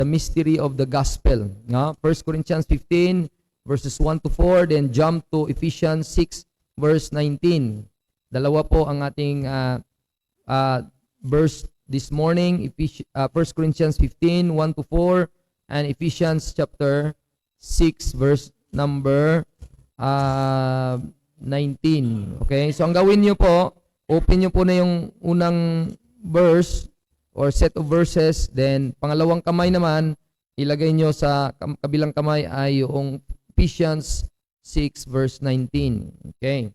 the mystery of the gospel. No? 1 Corinthians 15, verses 1 to 4, then jump to Ephesians 6, verse 19. Dalawa po ang ating verse this morning, 1 Corinthians 15, 1 to 4, and Ephesians chapter 6, verse number 19. Okay? So, ang gawin nyo po, open nyo po na yung unang verse or set of verses, then pangalawang kamay naman, ilagay nyo sa kabilang kamay ay yung Ephesians 6, verse 19. Okay?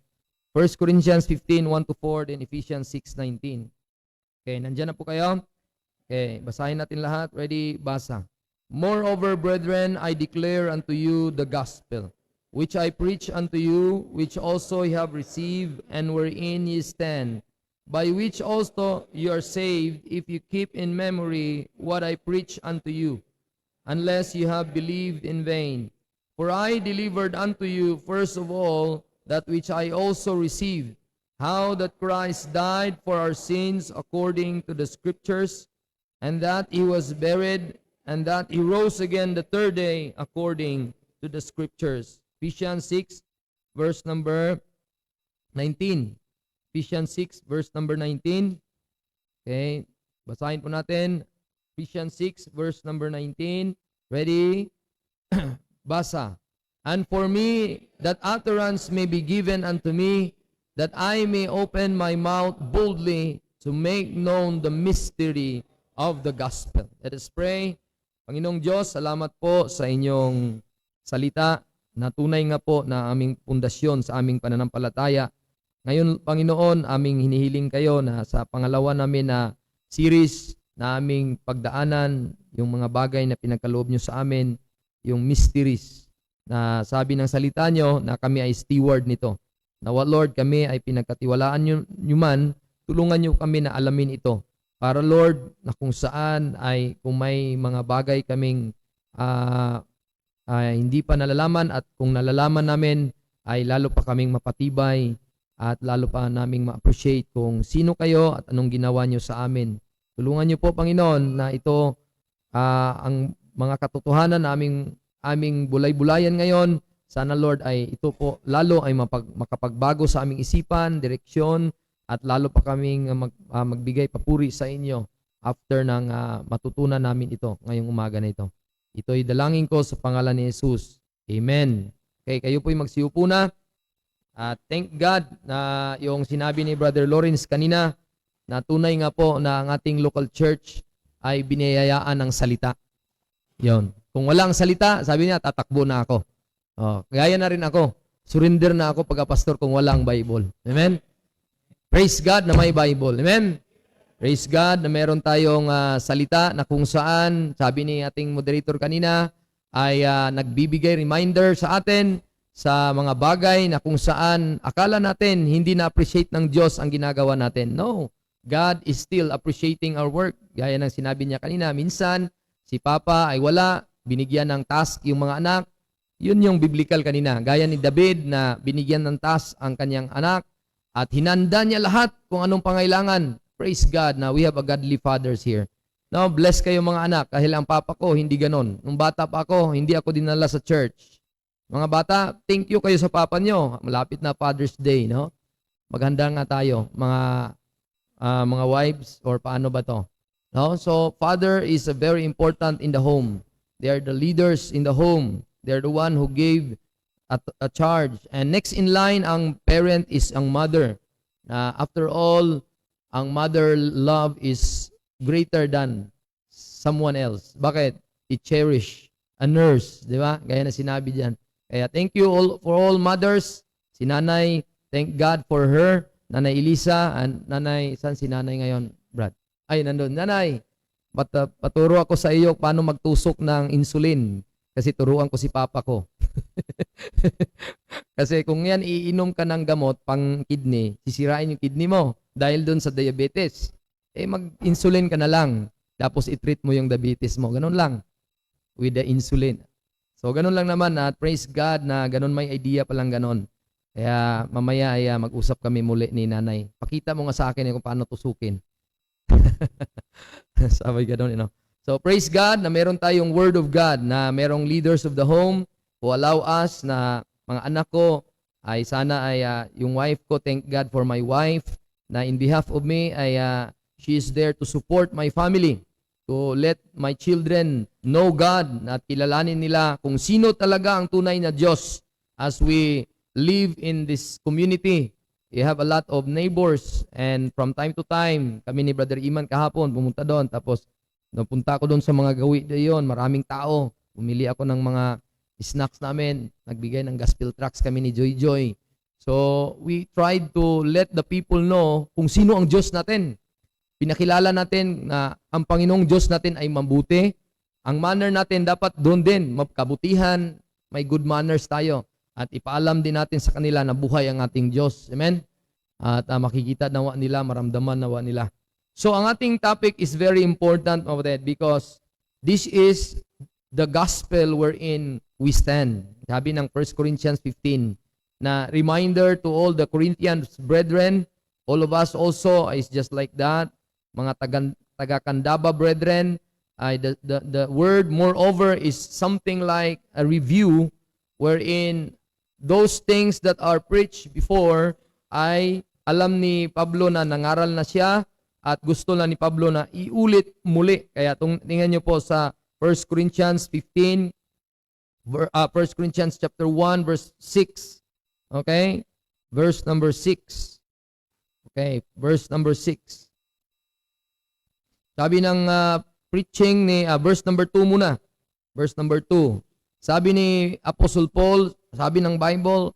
1 Corinthians 15, 1 to 4, then Ephesians 6, 19. Okay, nandyan na po kayo. Okay, basahin natin lahat. Ready? Basa. Moreover, brethren, I declare unto you the gospel, which I preach unto you, which also ye have received, and wherein ye stand, by which also you are saved, if you keep in memory what I preach unto you, unless you have believed in vain. For I delivered unto you first of all that which I also received, how that Christ died for our sins according to the Scriptures, and that he was buried, and that he rose again the third day according to the Scriptures. Ephesians 6, verse number 19. Ephesians 6, verse number 19. Okay, basahin po natin. Ephesians 6, verse number 19. Ready? Basa. And for me, that utterance may be given unto me, that I may open my mouth boldly to make known the mystery of the gospel. Let us pray. Panginoong Diyos, salamat po sa inyong salita na tunay nga po na aming pundasyon sa aming pananampalataya. Ngayon, Panginoon, aming hinihiling kayo na sa pangalawa namin na series na aming pagdaanan, yung mga bagay na pinagkaloob nyo sa amin, yung mysteries na sabi ng salita nyo na kami ay steward nito. Nawa, Lord, kami ay pinagkatiwalaan nyo man, tulungan nyo kami na alamin ito. Para, Lord, na kung saan ay kung may mga bagay kaming hindi pa nalalaman at kung nalalaman namin ay lalo pa kaming mapatibay at lalo pa naming ma-appreciate kung sino kayo at anong ginawa nyo sa amin. Tulungan nyo po, Panginoon, na ito ang mga katotohanan na aming bulay-bulayan ngayon. Sana, Lord, ay ito po lalo ay makapagbago sa aming isipan, direksyon, at lalo pa kaming magbigay papuri sa inyo after ng matutunan namin ito ngayong umaga na ito. Ito'y dalangin ko sa pangalan ni Jesus. Amen. Okay, kayo po'y magsiupo na. Thank God na yung sinabi ni Brother Lawrence kanina na tunay nga po na ang ating local church ay biniyayaan ng salita. Yon. Kung walang salita, sabi niya, tatakbo na ako. Gaya na rin ako. Surrender na ako pagka-pastor kung walang Bible. Amen? Praise God na may Bible. Amen? Praise God na meron tayong salita na kung saan, sabi ni ating moderator kanina, ay nagbibigay reminder sa atin sa mga bagay na kung saan akala natin hindi na-appreciate ng Diyos ang ginagawa natin. No, God is still appreciating our work. Gaya ng sinabi niya kanina, minsan si Papa ay wala, binigyan ng task yung mga anak. Yun yung biblical kanina. Gaya ni David na binigyan ng task ang kanyang anak at hinanda niya lahat kung anong pangailangan. Praise God na we have a godly fathers here. No, bless kayo mga anak dahil ang papa ko hindi ganon. Nung bata pa ako, hindi ako dinala sa church. Mga bata, thank you kayo sa papa nyo. Malapit na Father's Day, no? Maghanda nga tayo, mga wives or paano ba to? No? So, father is very important in the home. They are the leaders in the home. They're the one who gave a charge. And next in line, ang parent is ang mother. After all, ang mother love is greater than someone else. Bakit? I-cherish. A nurse, di ba? Gaya na sinabi diyan. Kaya thank you all for all mothers. Si nanay, thank God for her. Nanay Elisa, and nanay, saan si nanay ngayon, Brad? Ay, nandun. Nanay, paturo ako sa iyo paano magtusok ng insulin. Kasi turuan ko si papa ko. Kasi kung yan, iinom ka ng gamot pang kidney, sisirain yung kidney mo dahil dun sa diabetes. Mag-insulin ka na lang. Tapos i-treat mo yung diabetes mo. Ganun lang. With the insulin. So, ganun lang naman at praise God na ganun may idea palang ganun. Kaya mamaya ay mag-usap kami muli ni nanay. Pakita mo nga sa akin kung paano tusukin. Sabi ganun, you know. So praise God na meron tayong Word of God, na merong leaders of the home who allow us na mga anak ko ay sana ay yung wife ko, thank God for my wife, na in behalf of me ay she is there to support my family, to let my children know God, at kilalanin nila kung sino talaga ang tunay na Diyos as we live in this community. We have a lot of neighbors, and from time to time, kami ni Brother Iman kahapon, pumunta doon, tapos napunta ako doon sa mga gawi doon, maraming tao. Pumili ako ng mga snacks namin, nagbigay ng gospel tracts kami ni Joy Joy. So, we tried to let the people know kung sino ang Diyos natin. Pinakilala natin na ang Panginoong Diyos natin ay mabuti. Ang manner natin dapat doon din, kabutihan, may good manners tayo. At ipaalam din natin sa kanila na buhay ang ating Diyos. Amen? At makikita nawa nila, maramdaman nawa nila. So, ang ating topic is very important of that, because this is the gospel wherein we stand. Sabi ng 1 Corinthians 15, na reminder to all the Corinthians brethren, all of us also is just like that. Mga taga-Kandaba brethren, the word moreover is something like a review wherein those things that are preached before ay alam ni Pablo na nangaral na siya at gusto na ni Pablo na iulit muli. Kaya tingnan nyo po sa 1 Corinthians 15, 1 Corinthians chapter 1 verse 6. Okay? Verse number 6. Okay, verse number 6. Sabi ng preaching ni verse number 2 muna. Verse number 2. Sabi ni Apostle Paul, sabi ng Bible,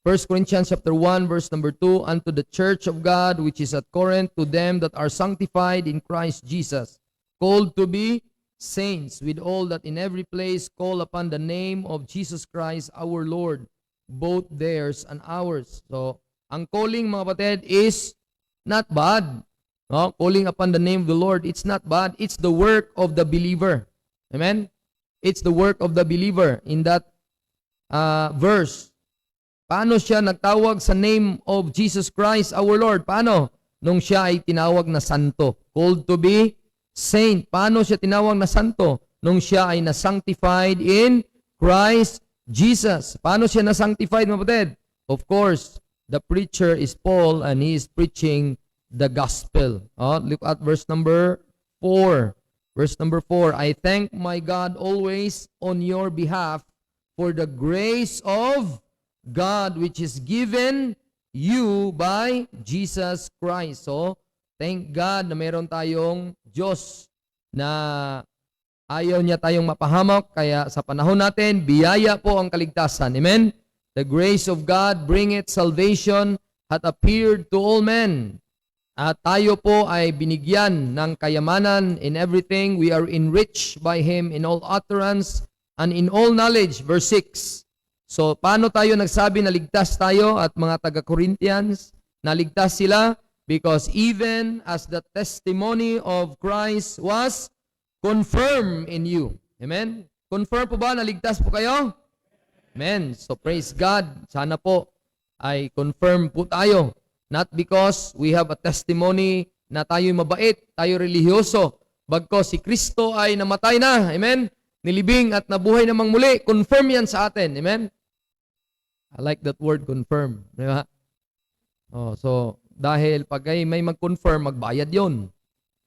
1 Corinthians chapter 1 verse number 2, unto the church of God which is at Corinth, to them that are sanctified in Christ Jesus, called to be saints, with all that in every place call upon the name of Jesus Christ our Lord, both theirs and ours. So, ang calling, mga kapatid, is not bad. No? Calling upon the name of the Lord, it's not bad. It's the work of the believer. Amen? It's the work of the believer in that verse. Paano siya nagtawag sa name of Jesus Christ our Lord? Paano? Nung siya ay tinawag na santo. Called to be saint. Paano siya tinawag na santo? Nung siya ay na-sanctified in Christ Jesus. Paano siya na-sanctified, mga kapatid? Of course, the preacher is Paul and he is preaching the gospel. Look at verse number 4. Verse number 4, I thank my God always on your behalf for the grace of God which is given you by Jesus Christ. So, thank God na meron tayong Diyos na ayaw niya tayong mapahamak, kaya sa panahon natin, biyaya po ang kaligtasan. Amen? The grace of God bringeth salvation hath appeared to all men. At tayo po ay binigyan ng kayamanan in everything. We are enriched by Him in all utterance and in all knowledge. Verse 6. So, paano tayo nagsabi na ligtas tayo at mga taga-Corinthians? Naligtas sila because even as the testimony of Christ was confirmed in you. Amen? Confirm po ba na ligtas po kayo? Amen. So, praise God. Sana po ay confirm po tayo. Not because we have a testimony na tayo'y mabait, tayo relihiyoso. Bagkos si Kristo ay namatay na. Amen? Nilibing at nabuhay namang muli. Confirm yan sa atin. Amen? I like that word, confirm. Di ba? So, dahil pag may mag-confirm, magbayad yon.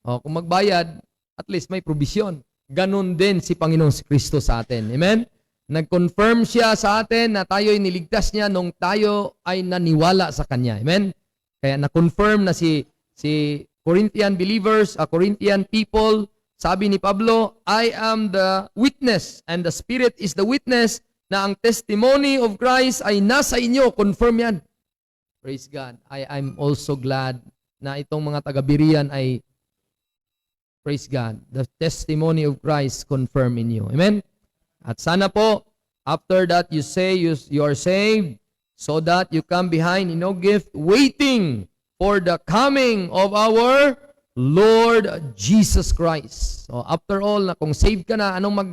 Kung magbayad, at least may provision. Ganon din si Panginoong si Kristo sa atin. Amen? Nag-confirm siya sa atin na tayo'y niligtas niya nung tayo ay naniwala sa Kanya. Amen? Kaya na-confirm na si Corinthian believers, Corinthian people, sabi ni Pablo, I am the witness and the Spirit is the witness na ang testimony of Christ ay nasa inyo. Confirm yan. Praise God. I'm also glad na itong mga taga-Berean ay, praise God, the testimony of Christ confirm in you. Amen? At sana po, after that you say you are saved, so that you come behind in no gift, waiting for the coming of our Lord Jesus Christ. So after all, na kung saved ka na, anong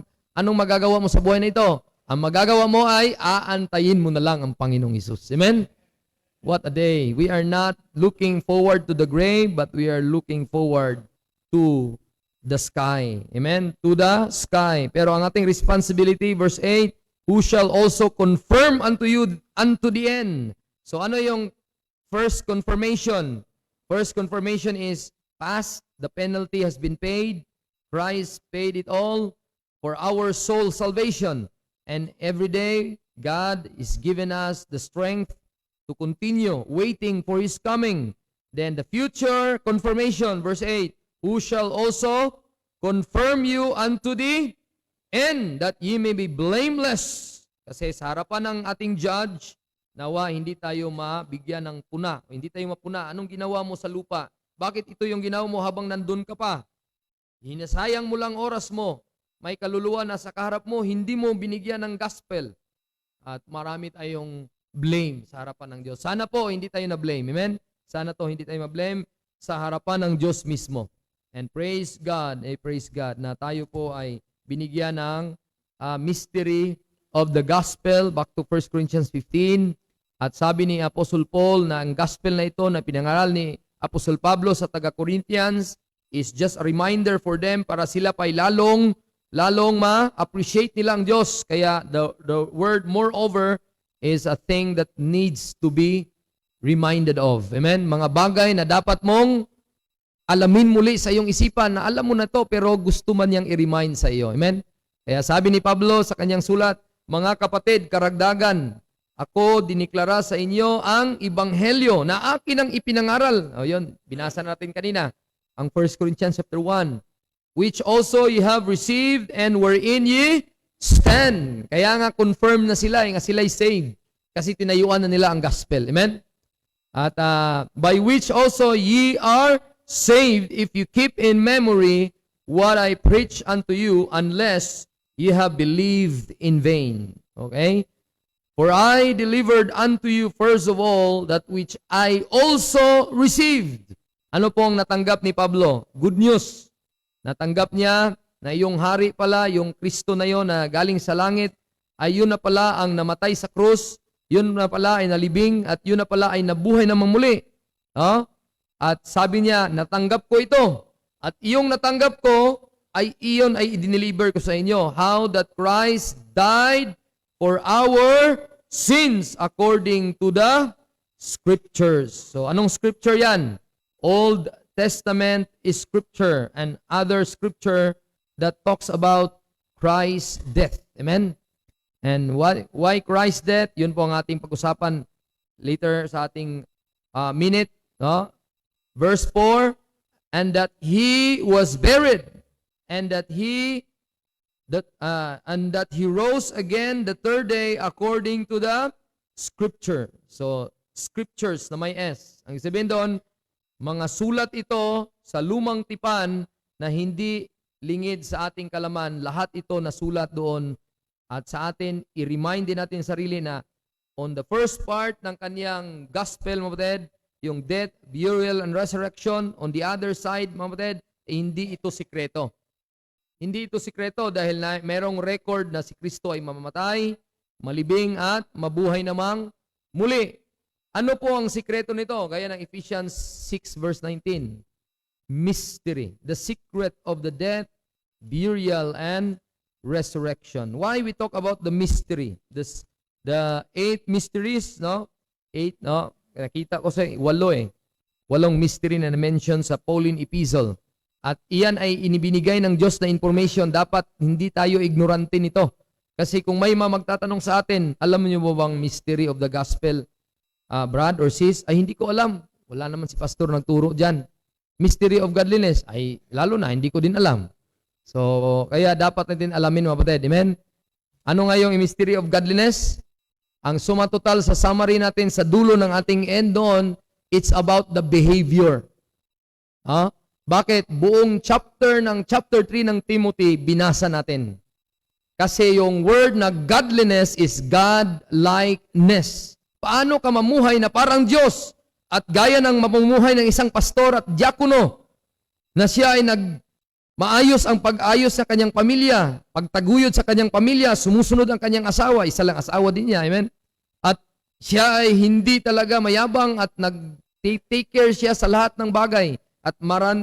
magagawa mo sa buhay na ito? Ang magagawa mo ay aantayin mo na lang ang Panginoong Hesus. Amen? What a day. We are not looking forward to the grave, but we are looking forward to the sky. Amen? To the sky. Pero ang ating responsibility, verse 8, who shall also confirm unto you unto the end. So ano yung first confirmation? First confirmation is past, the penalty has been paid. Christ paid it all for our soul salvation. And every day, God is giving us the strength to continue waiting for His coming. Then the future confirmation, verse 8, who shall also confirm you unto the end, that ye may be blameless. Kasi sa harapan ng ating judge, nawa hindi tayo mabigyan ng puna, hindi tayo mapuna. Anong ginawa mo sa lupa? Bakit ito yung ginawa mo habang nandun ka pa? Hinasayang mo lang oras mo. May kaluluwa na sa kaharap mo, hindi mo binigyan ng gospel. At marami tayong blame sa harapan ng Diyos. Sana po hindi tayo na-blame. Amen? Sana to hindi tayo ma-blame sa harapan ng Diyos mismo. And praise God na tayo po ay binigyan ng mystery of the gospel. Back to 1 Corinthians 15. At sabi ni Apostle Paul na ang gospel na ito na pinangaral ni Apostle Pablo sa taga-Corinthians is just a reminder for them para sila pa'y lalong ma-appreciate nila ang Diyos. Kaya the word moreover is a thing that needs to be reminded of. Amen? Mga bagay na dapat mong alamin muli sa iyong isipan na alam mo na to pero gusto man niyang i-remind sa iyo. Amen? Kaya sabi ni Pablo sa kanyang sulat, mga kapatid, karagdagan, ako diniklara sa inyo ang ebanghelyo na akin ang ipinangaral. O yun, binasa natin kanina, ang 1 Corinthians chapter 1. Which also ye have received and wherein ye stand. Kaya nga confirm na sila, nga sila'y saved. Kasi tinayuan na nila ang gospel. Amen? At by which also ye are saved if you keep in memory what I preach unto you, unless ye have believed in vain. Okay? For I delivered unto you first of all that which I also received. Ano po ang natanggap ni Pablo? Good news. Natanggap niya na yung hari pala, yung Kristo na yon na galing sa langit, ay yun na pala ang namatay sa krus, yun na pala ay nalibing, at yun na pala ay nabuhay na mamuli. At sabi niya, natanggap ko ito. At iyong natanggap ko, ay iyon ay i-deliver ko sa inyo. How that Christ died for our sins according to the Scriptures. So anong Scripture yan? Old Testament is Scripture and other Scripture that talks about Christ's death. Amen? And why Christ's death? Yun po ang ating pag-usapan later sa ating minute. No? Verse 4, and that He was buried, and that He rose again the third day according to the Scripture. So, Scriptures na may S. Ang sabihin doon, mga sulat ito sa lumang tipan na hindi lingid sa ating kalaman. Lahat ito nasulat doon. At sa atin, i-remind din natin sarili na on the first part ng kanyang gospel, mga kapatid, yung death, burial, and resurrection. On the other side, mga kapatid, hindi ito sikreto. Hindi ito sikreto dahil merong record na si Kristo ay mamamatay, malibing at mabuhay namang muli. Ano po ang sikreto nito? Gaya ng Ephesians 6 verse 19. Mystery. The secret of the death, burial, and resurrection. Why we talk about the mystery? The 8 mysteries, no? 8, no? Nakita ko sa 8 eh. 8 mystery na na-mention sa Pauline Epistle. At iyan ay inibinigay ng Diyos na information. Dapat hindi tayo ignorante nito. Kasi kung may magtatanong sa atin, alam niyo ba bang mystery of the gospel, Brad or sis? Ay, hindi ko alam. Wala naman si pastor nagturo dyan. Mystery of godliness, ay lalo na, hindi ko din alam. So, kaya dapat natin alamin, mga kapatid. Amen? Ano nga yung mystery of godliness? Ang suma total sa summary natin sa dulo ng ating end doon, it's about the behavior. Bakit? Buong chapter 3 ng Timothy, binasa natin. Kasi yung word na godliness is God-likeness. Paano ka mamuhay na parang Diyos at gaya ng mamumuhay ng isang pastor at diakono na siya ay maayos ang pag-ayos sa kanyang pamilya, pagtaguyod sa kanyang pamilya, sumusunod ang kanyang asawa, isa lang asawa din niya, amen? At siya ay hindi talaga mayabang at nag-take care siya sa lahat ng bagay at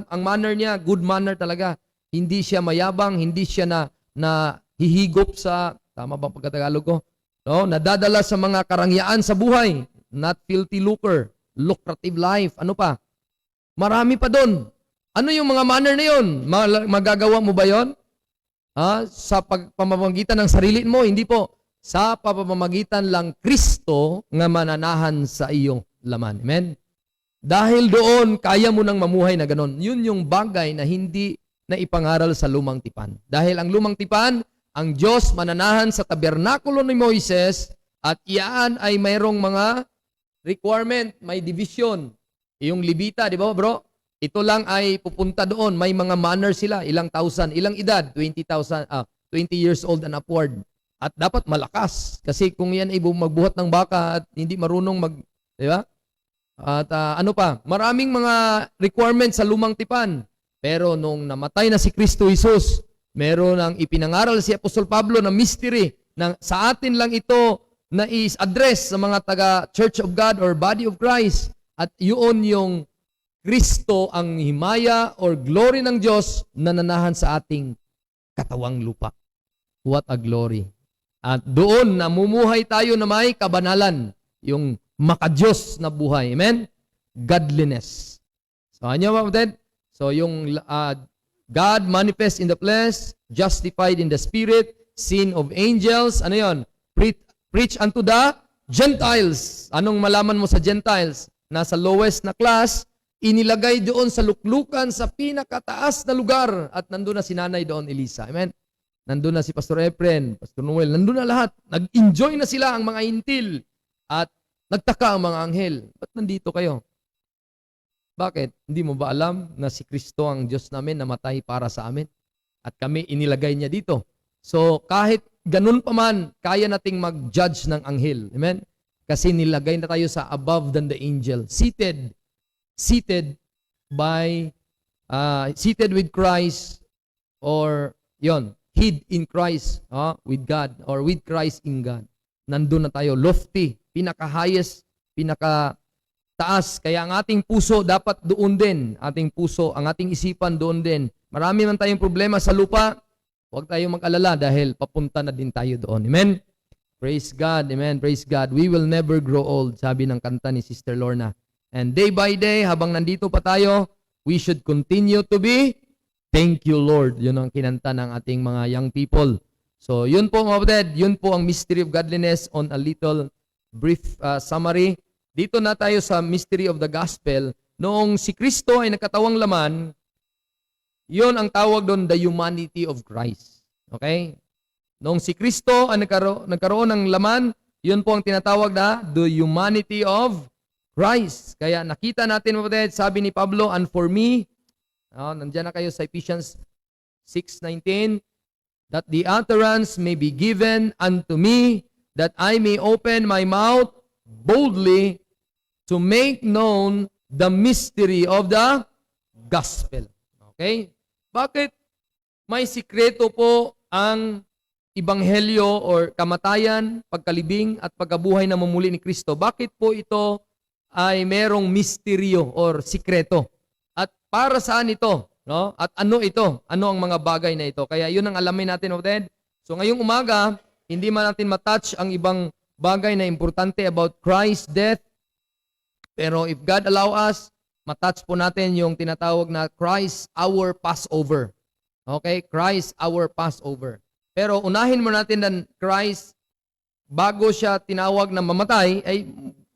ang manner niya, good manner talaga. Hindi siya mayabang, hindi siya na hihigop sa, tama ba pagkatagalog ko? No, nadadala sa mga karangyaan sa buhay, not filthy lucre, lucrative life, ano pa? Marami pa doon. Ano yung mga manner na yun? Magagawa mo ba yon? Sa pamamagitan ng sarili mo? Hindi po. Sa pamamagitan lang Kristo nga mananahan sa iyong laman. Amen? Dahil doon, kaya mo nang mamuhay na ganon. Yun yung bagay na hindi na ipangaral sa lumang tipan. Dahil ang lumang tipan, ang Diyos mananahan sa tabernakulo ni Moises at iyan ay mayroong mga requirement, may division. Yung Levita, di ba bro? Ito lang ay pupunta doon. May mga manner sila. Ilang thousand, ilang edad? 20 years old and upward. At dapat malakas. Kasi kung yan ay magbuhat ng baka at hindi marunong di ba? At ano pa? Maraming mga requirements sa lumang tipan. Pero nung namatay na si Kristo Jesus, meron ang ipinangaral si Apostol Pablo na mystery na sa atin lang ito na is-address sa mga taga Church of God or Body of Christ. At yun yung Kristo ang himaya or glory ng Diyos na nanahan sa ating katawang lupa. What a glory. At doon namumuhay tayo na may kabanalan, yung makadiyos na buhay. Amen? Godliness. So, ano ba, kapatid? So, yung God manifest in the flesh, justified in the spirit, sin of angels, ano yon? Preach unto the Gentiles. Anong malaman mo sa Gentiles? Nasa lowest na class, inilagay doon sa luklukan, sa pinakataas na lugar. At nandun na si Nanay doon, Elisa. Amen? Nandun na si Pastor Efren, Pastor Noel. Nandun na lahat. Nag-enjoy na sila ang mga intil. At nagtaka ang mga anghel. Ba't nandito kayo? Bakit? Hindi mo ba alam na si Kristo ang Diyos namin namatay para sa amin? At kami inilagay niya dito. So kahit ganun pa man, kaya nating mag-judge ng anghel. Amen? Kasi nilagay na tayo sa above than the angel. Seated with Christ, or hid in Christ, with God, or with Christ in God. Nandun na tayo, lofty, pinaka-highest, pinaka-taas. Kaya ang ating puso dapat doon din. Ating puso, ang ating isipan doon din. Marami man tayong problema sa lupa, huwag tayong mag-alala dahil papunta na din tayo doon. Amen? Praise God. Amen. Praise God. We will never grow old, sabi ng kanta ni Sister Lorna. And day by day, habang nandito pa tayo, we should continue to be thank you, Lord. Yun ang kinanta ng ating mga young people. So, yun po mga kapatid, yun po ang mystery of godliness on a little brief summary. Dito na tayo sa mystery of the gospel. Noong si Kristo ay nagkatawang laman, yun ang tawag doon, the humanity of Christ. Okay? Noong si Kristo ay nagkaroon ng laman, yun po ang tinatawag na the humanity of Christ. Kaya nakita natin, mga kapatid, sabi ni Pablo, and for me, nandiyan na kayo sa Ephesians 6:19, that the utterance may be given unto me, that I may open my mouth boldly to make known the mystery of the gospel. Okay? Bakit may sikreto po ang Ibanghelyo or kamatayan, pagkalibing at pagkabuhay na mamuli ni Kristo? Bakit po ito ay merong misteryo or sikreto? At para saan ito? No? At ano ito? Ano ang mga bagay na ito? Kaya yun ang alamin natin, Obed. So ngayong umaga, hindi man natin matouch ang ibang bagay na importante about Christ's death. Pero if God allow us, matouch po natin yung tinatawag na Christ our Passover. Okay? Christ our Passover. Pero unahin mo natin na Christ, bago siya tinawag na mamatay, ay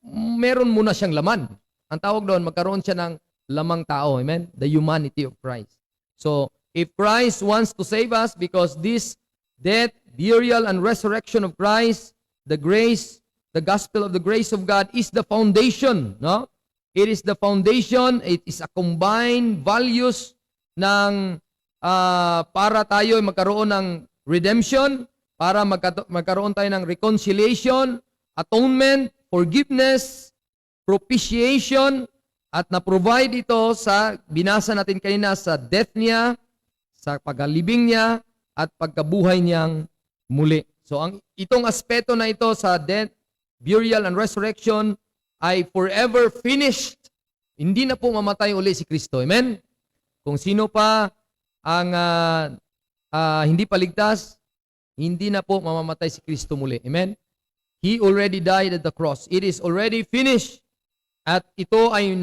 meron muna siyang laman. Ang tawag doon, magkaroon siya ng lamang tao. Amen? The humanity of Christ. So, if Christ wants to save us because this death, burial, and resurrection of Christ, the grace, the gospel of the grace of God is the foundation. No? It is the foundation. It is a combined values ng para tayo magkaroon ng redemption, para magkaroon tayo ng reconciliation, atonement, forgiveness, propitiation, at na-provide ito sa binasa natin kanina sa death niya, sa pagkalibing niya, at pagkabuhay niyang muli. So itong aspeto na ito sa death, burial, and resurrection ay forever finished. Hindi na po mamatay uli si Kristo. Amen? Kung sino pa ang hindi paligtas, hindi na po mamamatay si Kristo muli. Amen? He already died at the cross. It is already finished. At ito ay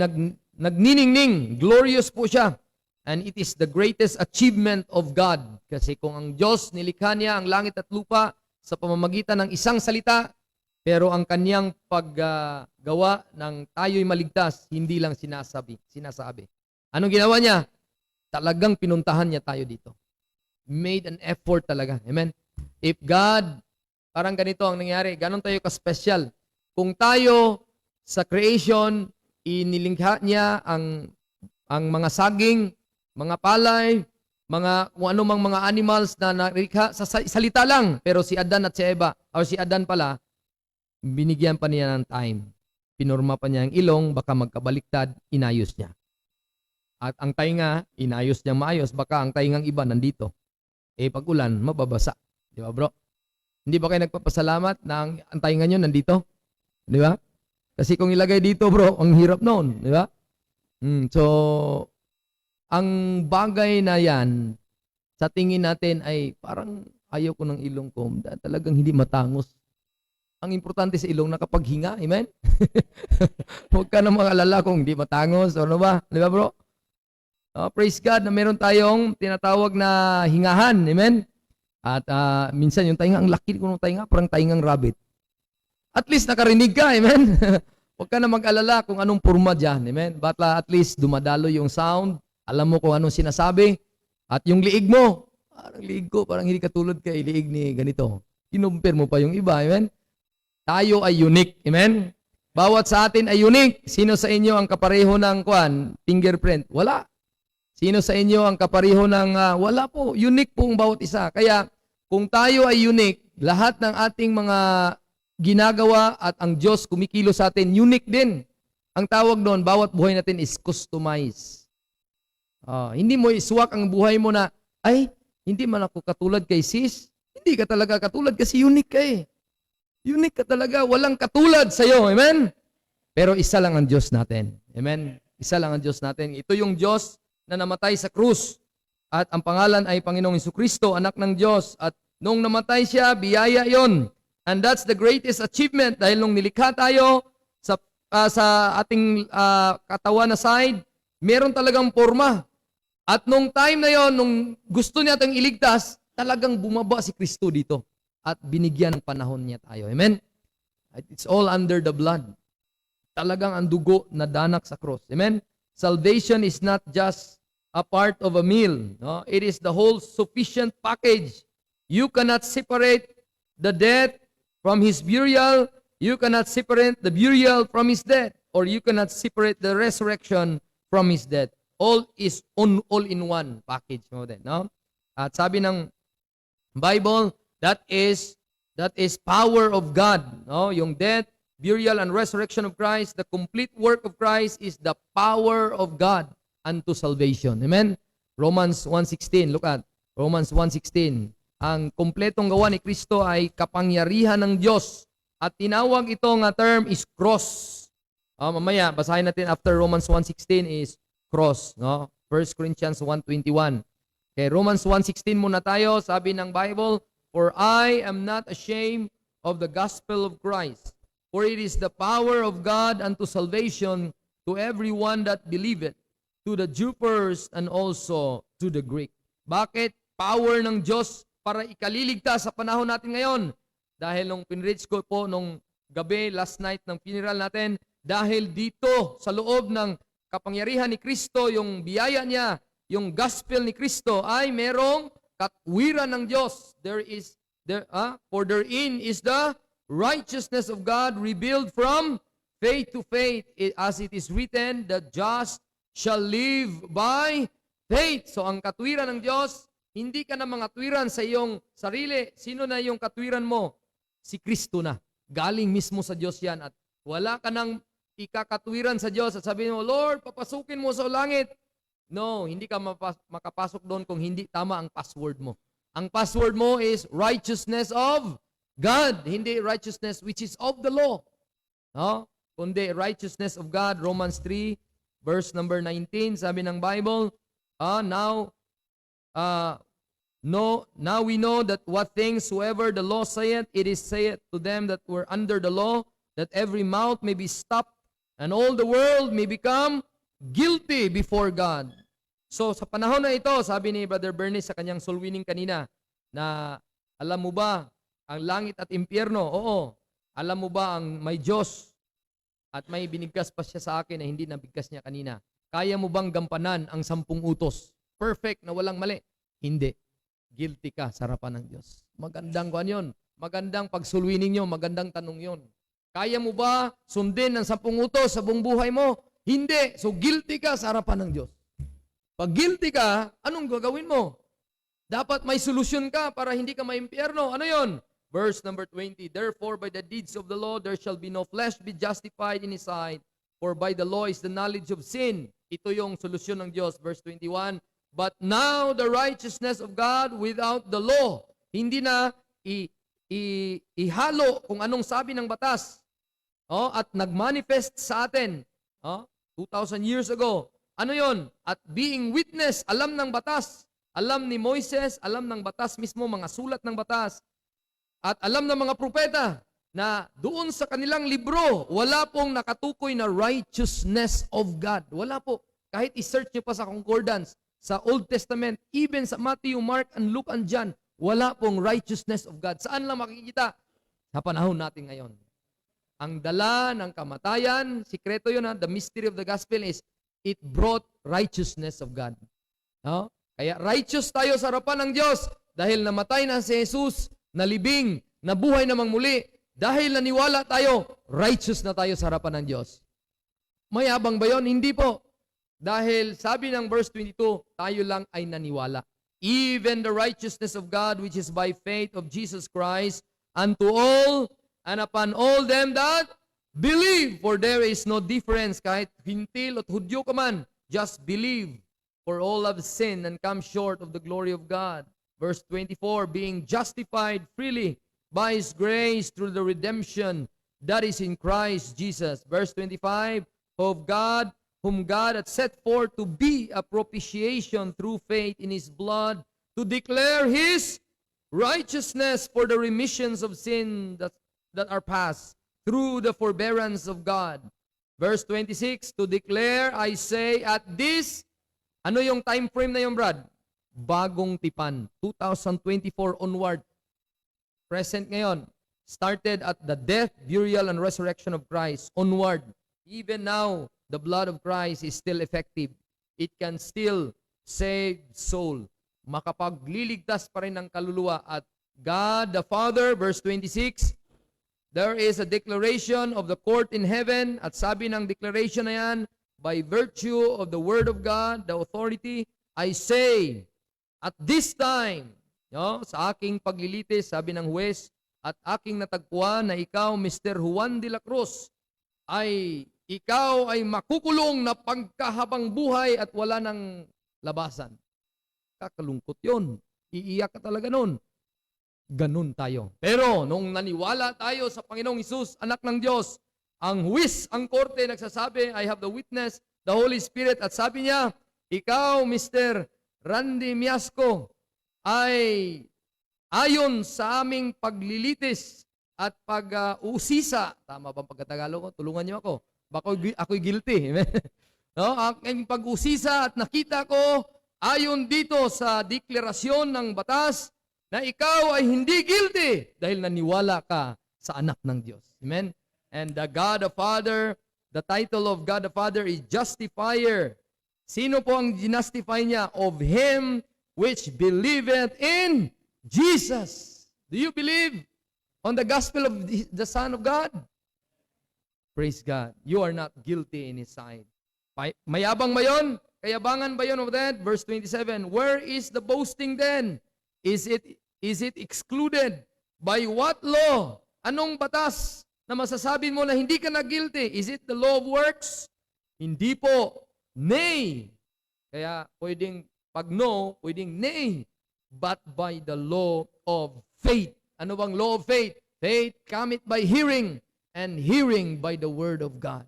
nagniningning. Glorious po siya. And it is the greatest achievement of God. Kasi kung ang Diyos nilikha niya ang langit at lupa sa pamamagitan ng isang salita, pero ang kanyang paggawa ng tayo'y maligtas, hindi lang sinasabi. Anong ginawa niya? Talagang pinuntahan niya tayo dito. Made an effort talaga. Amen? If God, parang ganito ang nangyari, ganon tayo ka-special. Kung tayo sa creation, inilingha niya ang mga saging, mga palay, kung ano mang mga animals na narikha sa salita lang. Pero si Adan at si Eva, o si Adan pala, binigyan pa niya ng time. Pinorma pa niya ang ilong, baka magkabaliktad, inayos niya. At ang tainga, inayos niya maayos, baka ang taingang iba nandito. Pag ulan, mababasa. Di ba, bro? Hindi ba kayo nagpapasalamat na ang tainga nyo nandito? Di ba? Kasi kung ilagay dito, bro, ang hirap noon. Di ba? So, ang bagay na yan, sa tingin natin ay parang ayaw ko ng ilong ko. Talagang hindi matangos. Ang importante sa ilong, nakapaghinga. Amen? Huwag ka na mag-alala kung hindi matangos. O ano ba? Di ba, bro? Praise God na meron tayong tinatawag na hingahan. Amen? At minsan yung tainga, ang laki ko ng tainga, parang taingang rabbit. At least nakarinig ka. Amen? Huwag ka na mag-alala kung anong purma dyan. Amen? But at least dumadalo yung sound. Alam mo kung anong sinasabi. At yung liig mo, parang liig ko, parang hindi katulad kay liig ni ganito. Kinumpir mo pa yung iba. Amen? Tayo ay unique. Amen? Bawat sa atin ay unique. Sino sa inyo ang kapareho ng fingerprint? Wala. Sino sa inyo ang kapareho ng wala po. Unique po ang bawat isa. Kaya kung tayo ay unique, lahat ng ating mga ginagawa at ang Diyos kumikilo sa atin, unique din. Ang tawag doon, bawat buhay natin is customized. Hindi mo iswak ang buhay mo na, ay, hindi man ako katulad kay sis. Hindi ka talaga katulad kasi unique ka eh. Unique ka talaga. Walang katulad sa'yo. Amen? Pero isa lang ang Diyos natin. Amen? Isa lang ang Diyos natin. Ito yung Diyos na namatay sa krus. At ang pangalan ay Panginoong Jesucristo, anak ng Diyos. At nung namatay siya, biyaya yon. And that's the greatest achievement dahil nung nilikha tayo sa ating katawan na side, meron talagang forma. At nung time na yon, nung gusto niya tayong iligtas, talagang bumaba si Kristo dito. At binigyan ng panahon niya tayo. Amen? It's all under the blood. Talagang ang dugo na danak sa cross. Amen? Salvation is not just a part of a meal. No? It is the whole sufficient package. You cannot separate the death from his burial. You cannot separate the burial from his death. Or you cannot separate the resurrection from his death. All is all in one package mo din, no? At sabi ng Bible, that is power of God, no? Yung death, burial and resurrection of Christ, the complete work of Christ is the power of God unto salvation. Amen. Romans 1:16, look at Romans 1:16. Ang kompletong gawa ni Kristo ay kapangyarihan ng Diyos at tinawag itong term is cross. Mamaya basahin natin after Romans 1:16 is cross, no? 1 Corinthians 1:21. Okay, Romans 1:16 muna tayo. Sabi ng Bible, "For I am not ashamed of the gospel of Christ, for it is the power of God unto salvation to everyone that believeth, to the Jew first and also to the Greek." Bakit? Power ng Diyos para ikaliligtas sa panahon natin ngayon. Dahil nung pinreach ko po nung gabi, last night ng funeral natin, dahil dito sa loob ng kapangyarihan ni Kristo, yung biyaya niya, yung gospel ni Kristo ay merong katwiran ng Diyos. For therein is the righteousness of God revealed from faith to faith, as it is written, the just shall live by faith. So ang katwiran ng Diyos, hindi ka na mangatwiran sa iyong sarili. Sino na yung katwiran mo? Si Kristo na. Galing mismo sa Diyos yan. At wala ka nang ikakatwiran sa Diyos at sabihin mo, Lord, papasukin mo sa langit. No, hindi ka makapasok doon kung hindi tama ang password mo. Ang password mo is righteousness of God, hindi righteousness which is of the law. No? Kundi righteousness of God, Romans 3, verse number 19, sabi ng Bible, now, No, now we know that what things soever the law saith, it is saith to them that were under the law, that every mouth may be stopped, and all the world may become guilty before God. So sa panahon na ito, sabi ni Brother Bernie sa kanyang soul winning kanina, na alam mo ba, ang langit at impyerno, oo, alam mo ba ang may Diyos at may binigkas pa siya sa akin na hindi nabigkas niya kanina. Kaya mo bang gampanan ang 10 utos? Perfect na walang mali. Hindi. Guilty ka sa harapan ng Diyos. Magandang kuan yun. Magandang pagsulwining nyo. Magandang tanong yon. Kaya mo ba sundin ang 10 utos sa buong buhay mo? Hindi. So guilty ka sa harapan ng Diyos. Pag guilty ka, anong gagawin mo? Dapat may solusyon ka para hindi ka maimpyerno. Ano yon? Verse number 20. Therefore, by the deeds of the law, there shall be no flesh be justified in his sight, for by the law is the knowledge of sin. Ito yung solusyon ng Diyos. Verse 21. But now the righteousness of God without the law. Hindi na ihalo kung anong sabi ng batas. At nagmanifest sa atin. 2,000 years ago. Ano yon? At being witness, alam ng batas. Alam ni Moises, alam ng batas mismo, mga sulat ng batas. At alam ng mga propeta na doon sa kanilang libro, wala pong nakatukoy na righteousness of God. Wala po. Kahit i-search nyo pa sa concordance, sa Old Testament, even sa Matthew, Mark, and Luke, and John, wala pong righteousness of God. Saan lang makikita? Sa panahon natin ngayon. Ang dala ng kamatayan, sikreto yun the mystery of the gospel is, it brought righteousness of God. No? Kaya righteous tayo sa harapan ng Diyos dahil namatay na si Jesus, nalibing, nabuhay namang muli. Dahil naniwala tayo, righteous na tayo sa harapan ng Diyos. Mayabang ba yun? Hindi po. Dahil sabi ng verse 22, tayo lang ay naniwala. Even the righteousness of God which is by faith of Jesus Christ unto all and upon all them that believe. For there is no difference kahit hintil at Hudyo ka man. Just believe. For all have sinned and come short of the glory of God. Verse 24, being justified freely by His grace through the redemption that is in Christ Jesus. Verse 25, of God, whom God hath set forth to be a propitiation through faith in His blood, to declare His righteousness for the remissions of sin that are past, through the forbearance of God. Verse 26, to declare, I say, at this, ano yung time frame na yung Brad? Bagong tipan. 2024 onward. Present ngayon. Started at the death, burial, and resurrection of Christ. Onward. Even now, the blood of Christ is still effective. It can still save soul. Makapagliligtas pa rin ng kaluluwa. At God the Father, verse 26, there is a declaration of the court in heaven. At sabi ng declaration na yan, by virtue of the word of God, the authority, I say, at this time, sa aking paglilitis, sabi ng huwes, at aking natagpuan na ikaw, Mr. Juan de la Cruz, ikaw ay makukulong na pagkahabang buhay at wala ng labasan. Kakalungkot yun. Iiyak ka talaga nun. Ganun tayo. Pero, nung naniwala tayo sa Panginoong Hesus, anak ng Diyos, ang huwis, ang korte, nagsasabi, I have the witness, the Holy Spirit, at sabi niya, ikaw, Mr. Randy Miasco, ay ayon sa aming paglilitis at pag-usisa, tama bang pagkatagalog ko? Tulungan niyo ako. Baka ako'y guilty. No? Ang pag-usisa at nakita ko, ayon dito sa deklarasyon ng batas, na ikaw ay hindi guilty dahil naniwala ka sa anak ng Diyos. Amen? And the God the Father, the title of God the Father is Justifier. Sino po ang ginastify niya? Of Him which believeth in Jesus. Do you believe on the gospel of the Son of God? Praise God. You are not guilty in His sight. Mayabang ba yun? Kayabangan ba yun of that? Verse 27, where is the boasting then? Is it excluded? By what law? Anong batas na masasabi mo na hindi ka na guilty? Is it the law of works? Hindi po. Nay. Kaya pwedeng pag no, pwedeng nay. But by the law of faith. Ano bang law of faith? Faith cometh by hearing, and hearing by the word of God.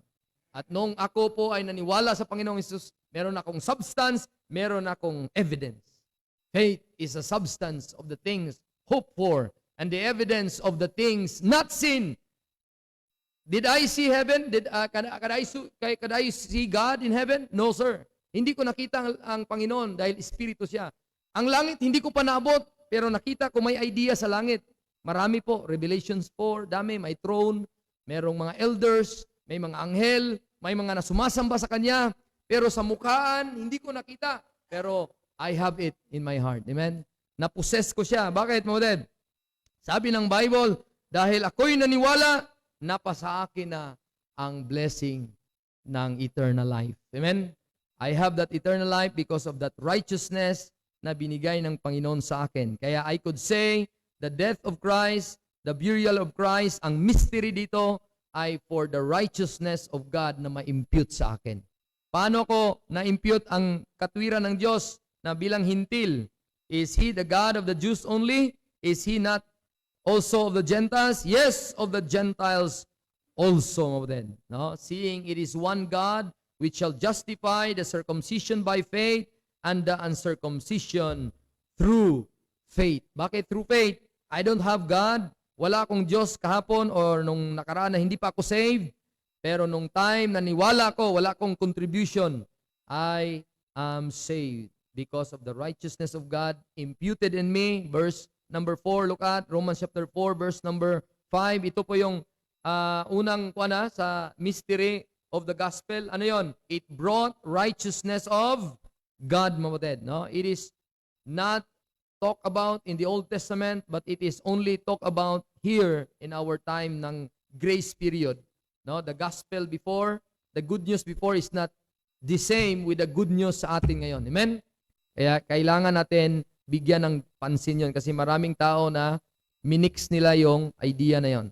At nung ako po ay naniwala sa Panginoong Hesus, meron akong substance, meron akong evidence. Faith is a substance of the things hoped for and the evidence of the things not seen. Did I see heaven? Could I see God in heaven? No, sir. Hindi ko nakita ang Panginoon dahil Espiritu siya. Ang langit, hindi ko pa naabot, pero nakita ko may idea sa langit. Marami po, Revelations 4, dami, may throne, merong mga elders, may mga anghel, may mga nasumasamba sa Kanya, pero sa mukhaan, hindi ko nakita. Pero I have it in my heart. Amen? Naposes ko siya. Bakit, Mauded? Sabi ng Bible, dahil ako'y naniwala, napasa akin na ang blessing ng eternal life. Amen? I have that eternal life because of that righteousness na binigay ng Panginoon sa akin. Kaya I could say, the death of Christ, the burial of Christ, ang mystery dito ay for the righteousness of God na ma-impute sa akin. Paano ko na-impute ang katwiran ng Diyos na bilang hintil? Is He the God of the Jews only? Is He not also of the Gentiles? Yes, of the Gentiles also. Then, no? Seeing it is one God, which shall justify the circumcision by faith and the uncircumcision through faith. Bakit through faith? I don't have God. Wala akong Diyos kahapon or nung nakaraan na hindi pa ako saved. Pero nung time na niwala ko, wala akong contribution. I am saved because of the righteousness of God imputed in me. Verse number 4, look at Romans chapter 4, verse number 5. Ito po yung unang sa mystery of the gospel. Ano yon? It brought righteousness of God, mamatid. No? It is not talk about in the Old Testament, but it is only talk about here in our time ng grace period. No? The gospel before, the good news before is not the same with the good news sa atin ngayon. Amen? Kaya kailangan natin bigyan ng pansin yon kasi maraming tao na minix nila yung idea na yon.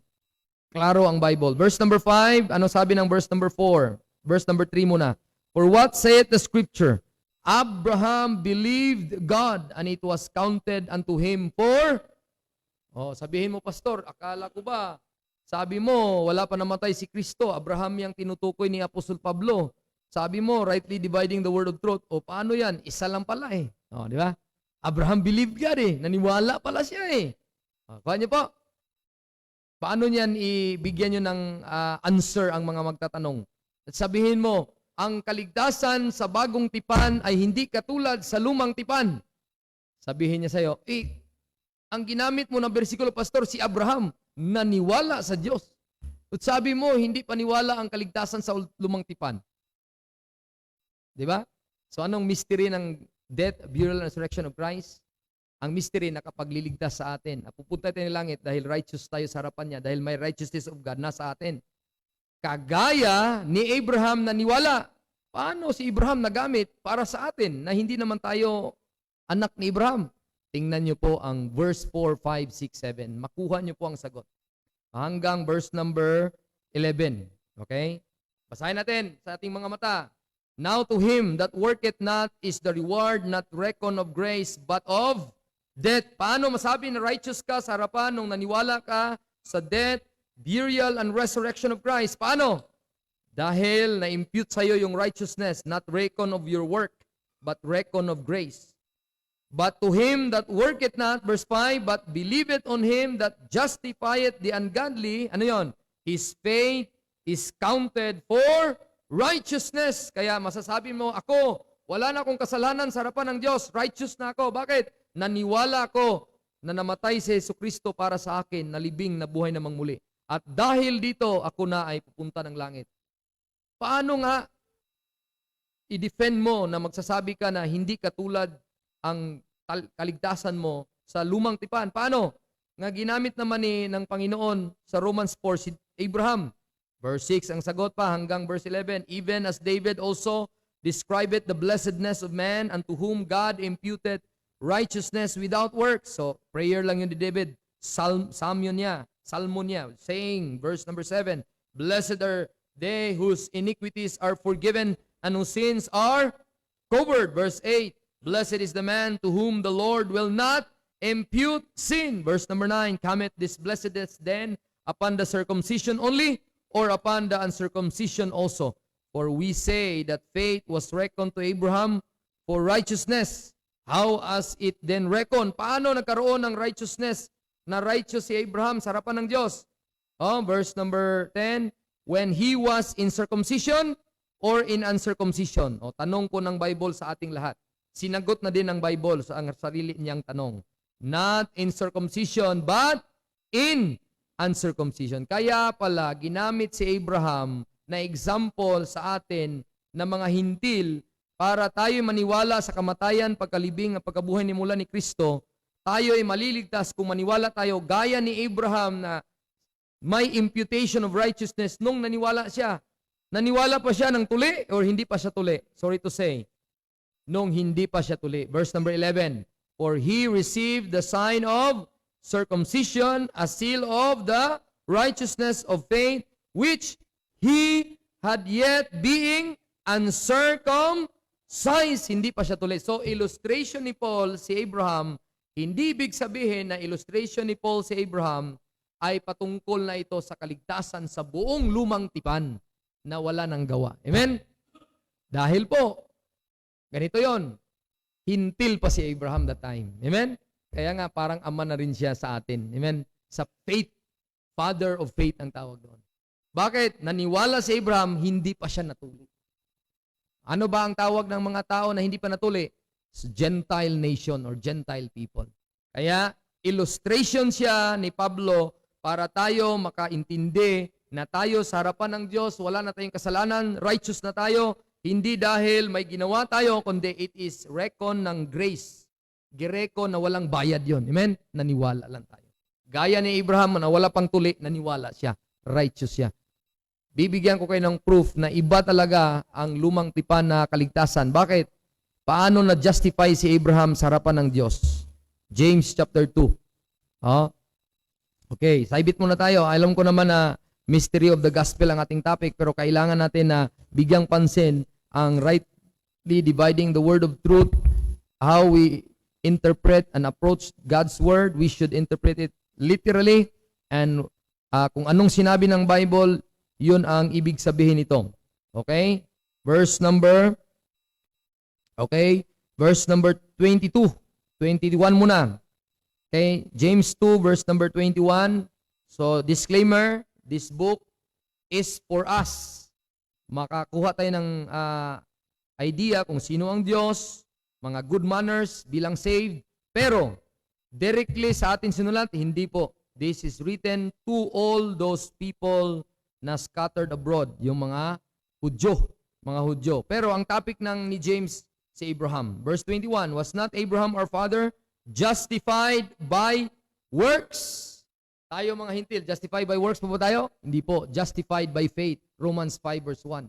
Klaro ang Bible. Verse number 5, ano sabi ng verse number 4? Verse number 3 muna. For what saith the scripture? Abraham believed God and it was counted unto him for... sabihin mo, Pastor, akala ko ba, sabi mo, wala pa namatay si Kristo, Abraham yung tinutukoy ni Apostol Pablo. Sabi mo, rightly dividing the word of truth. Paano yan? Isa lang pala eh. Di ba? Abraham believed God eh. Naniwala pala siya eh. Kuha niyo po. Paano niyan ibigyan nyo ng answer ang mga magtatanong? At sabihin mo, ang kaligtasan sa bagong tipan ay hindi katulad sa lumang tipan. Sabihin niya sa'yo, ang ginamit mo na bersikulo, Pastor, si Abraham, naniwala sa Diyos. At sabi mo, hindi paniwala ang kaligtasan sa lumang tipan. Diba? So anong mystery ng death, burial, and resurrection of Christ? Ang mystery na kapag liligtas sa atin, pupunta tayo ng langit dahil righteous tayo sa harapan niya, dahil may righteousness of God na sa atin. Kagaya ni Abraham na niwala. Paano si Abraham nagamit para sa atin na hindi naman tayo anak ni Abraham? Tingnan niyo po ang verse 4, 5, 6, 7. Makuha niyo po ang sagot. Hanggang verse number 11. Okay? Basahin natin sa ating mga mata. Now to him that worketh not is the reward not reckoned of grace but of death. Paano masabi na righteous ka sa harapan nung naniwala ka sa death, burial, and resurrection of Christ? Paano? Dahil na-impute sa iyo yung righteousness, not reckon of your work, but reckon of grace. But to him that worketh not, verse 5, but believeth on him that justifieth the ungodly, ano yon? His faith is counted for righteousness. Kaya masasabi mo, ako, wala na akong kasalanan sa harapan ng Diyos. Righteous na ako. Bakit? Naniwala ako na namatay si Jesucristo para sa akin, nalibing na buhay namang muli. At dahil dito, ako na ay pupunta ng langit. Paano nga i-defend mo na magsasabi ka na hindi katulad ang kaligtasan mo sa lumang tipan? Paano? Nga ginamit naman ng Panginoon sa Romans 4 si Abraham. Verse 6, ang sagot pa hanggang verse 11, even as David also described the blessedness of man unto whom God imputed righteousness without works. So, prayer lang yun ni David. Salmo niya, saying, verse number 7, blessed are they whose iniquities are forgiven and whose sins are covered. Verse 8, blessed is the man to whom the Lord will not impute sin. Verse number 9, cometh this blessedness then upon the circumcision only, or upon the uncircumcision also? For we say that faith was reckoned to Abraham for righteousness. How as it then reckon? Paano nagkaroon ng righteousness na righteous si Abraham sa harapan ng Diyos? Verse number 10, when he was in circumcision or in uncircumcision? Tanong po ng Bible sa ating lahat. Sinagot na din ng Bible sa ang sarili niyang tanong. Not in circumcision, but in uncircumcision. Kaya pala, ginamit si Abraham na example sa atin na mga hintil para tayo maniwala sa kamatayan, pagkalibing at pagkabuhay ni mula ni Kristo. Tayo ay maliligtas kung maniwala tayo gaya ni Abraham na may imputation of righteousness nung naniwala siya. Naniwala pa siya ng tuli or hindi pa siya tuli? Sorry to say, nung hindi pa siya tuli. Verse number 11, for he received the sign of circumcision, a seal of the righteousness of faith, which he had yet being uncircumcised. Hindi pa siya tuli. So, illustration ni Paul si Abraham, hindi ibig sabihin na illustration ni Paul si Abraham ay patungkol na ito sa kaligtasan sa buong lumang tipan na wala nang gawa. Amen? Dahil po, ganito yon, hintil pa si Abraham that time. Amen? Kaya nga, parang ama na rin siya sa atin. Amen? Sa faith, father of faith ang tawag doon. Bakit? Naniwala si Abraham, hindi pa siya natuli. Ano ba ang tawag ng mga tao na hindi pa natuli? Gentile nation or Gentile people. Kaya, illustration siya ni Pablo para tayo makaintindi na tayo sa harapan ng Diyos, wala na tayong kasalanan, righteous na tayo, hindi dahil may ginawa tayo, kundi it is reckon ng grace. Gireko na walang bayad yon. Amen? Naniwala lang tayo. Gaya ni Abraham na wala pang tuli, naniwala siya. Righteous siya. Bibigyan ko kayo ng proof na iba talaga ang lumang tipan na kaligtasan. Bakit? Paano na-justify si Abraham sa harapan ng Diyos? James chapter 2. Okay, saibit muna tayo. Alam ko naman na mystery of the gospel ang ating topic, pero kailangan natin na bigyang pansin ang rightly dividing the word of truth, how we interpret and approach God's word. We should interpret it literally, and kung anong sinabi ng Bible, yun ang ibig sabihin nito. Okay? Verse number 22. 21 muna. Okay? James 2 verse number 21. So, disclaimer, this book is for us. Makakuha tayo ng idea kung sino ang Diyos, mga good manners bilang saved. Pero, directly sa atin sinulat, hindi po. This is written to all those people na scattered abroad, yung mga Hudyo. Pero ang topic ni James si Abraham. Verse 21, was not Abraham our father justified by works? Tayo mga hintil, justified by works pa ba tayo? Hindi po, justified by faith. Romans 5 verse 1.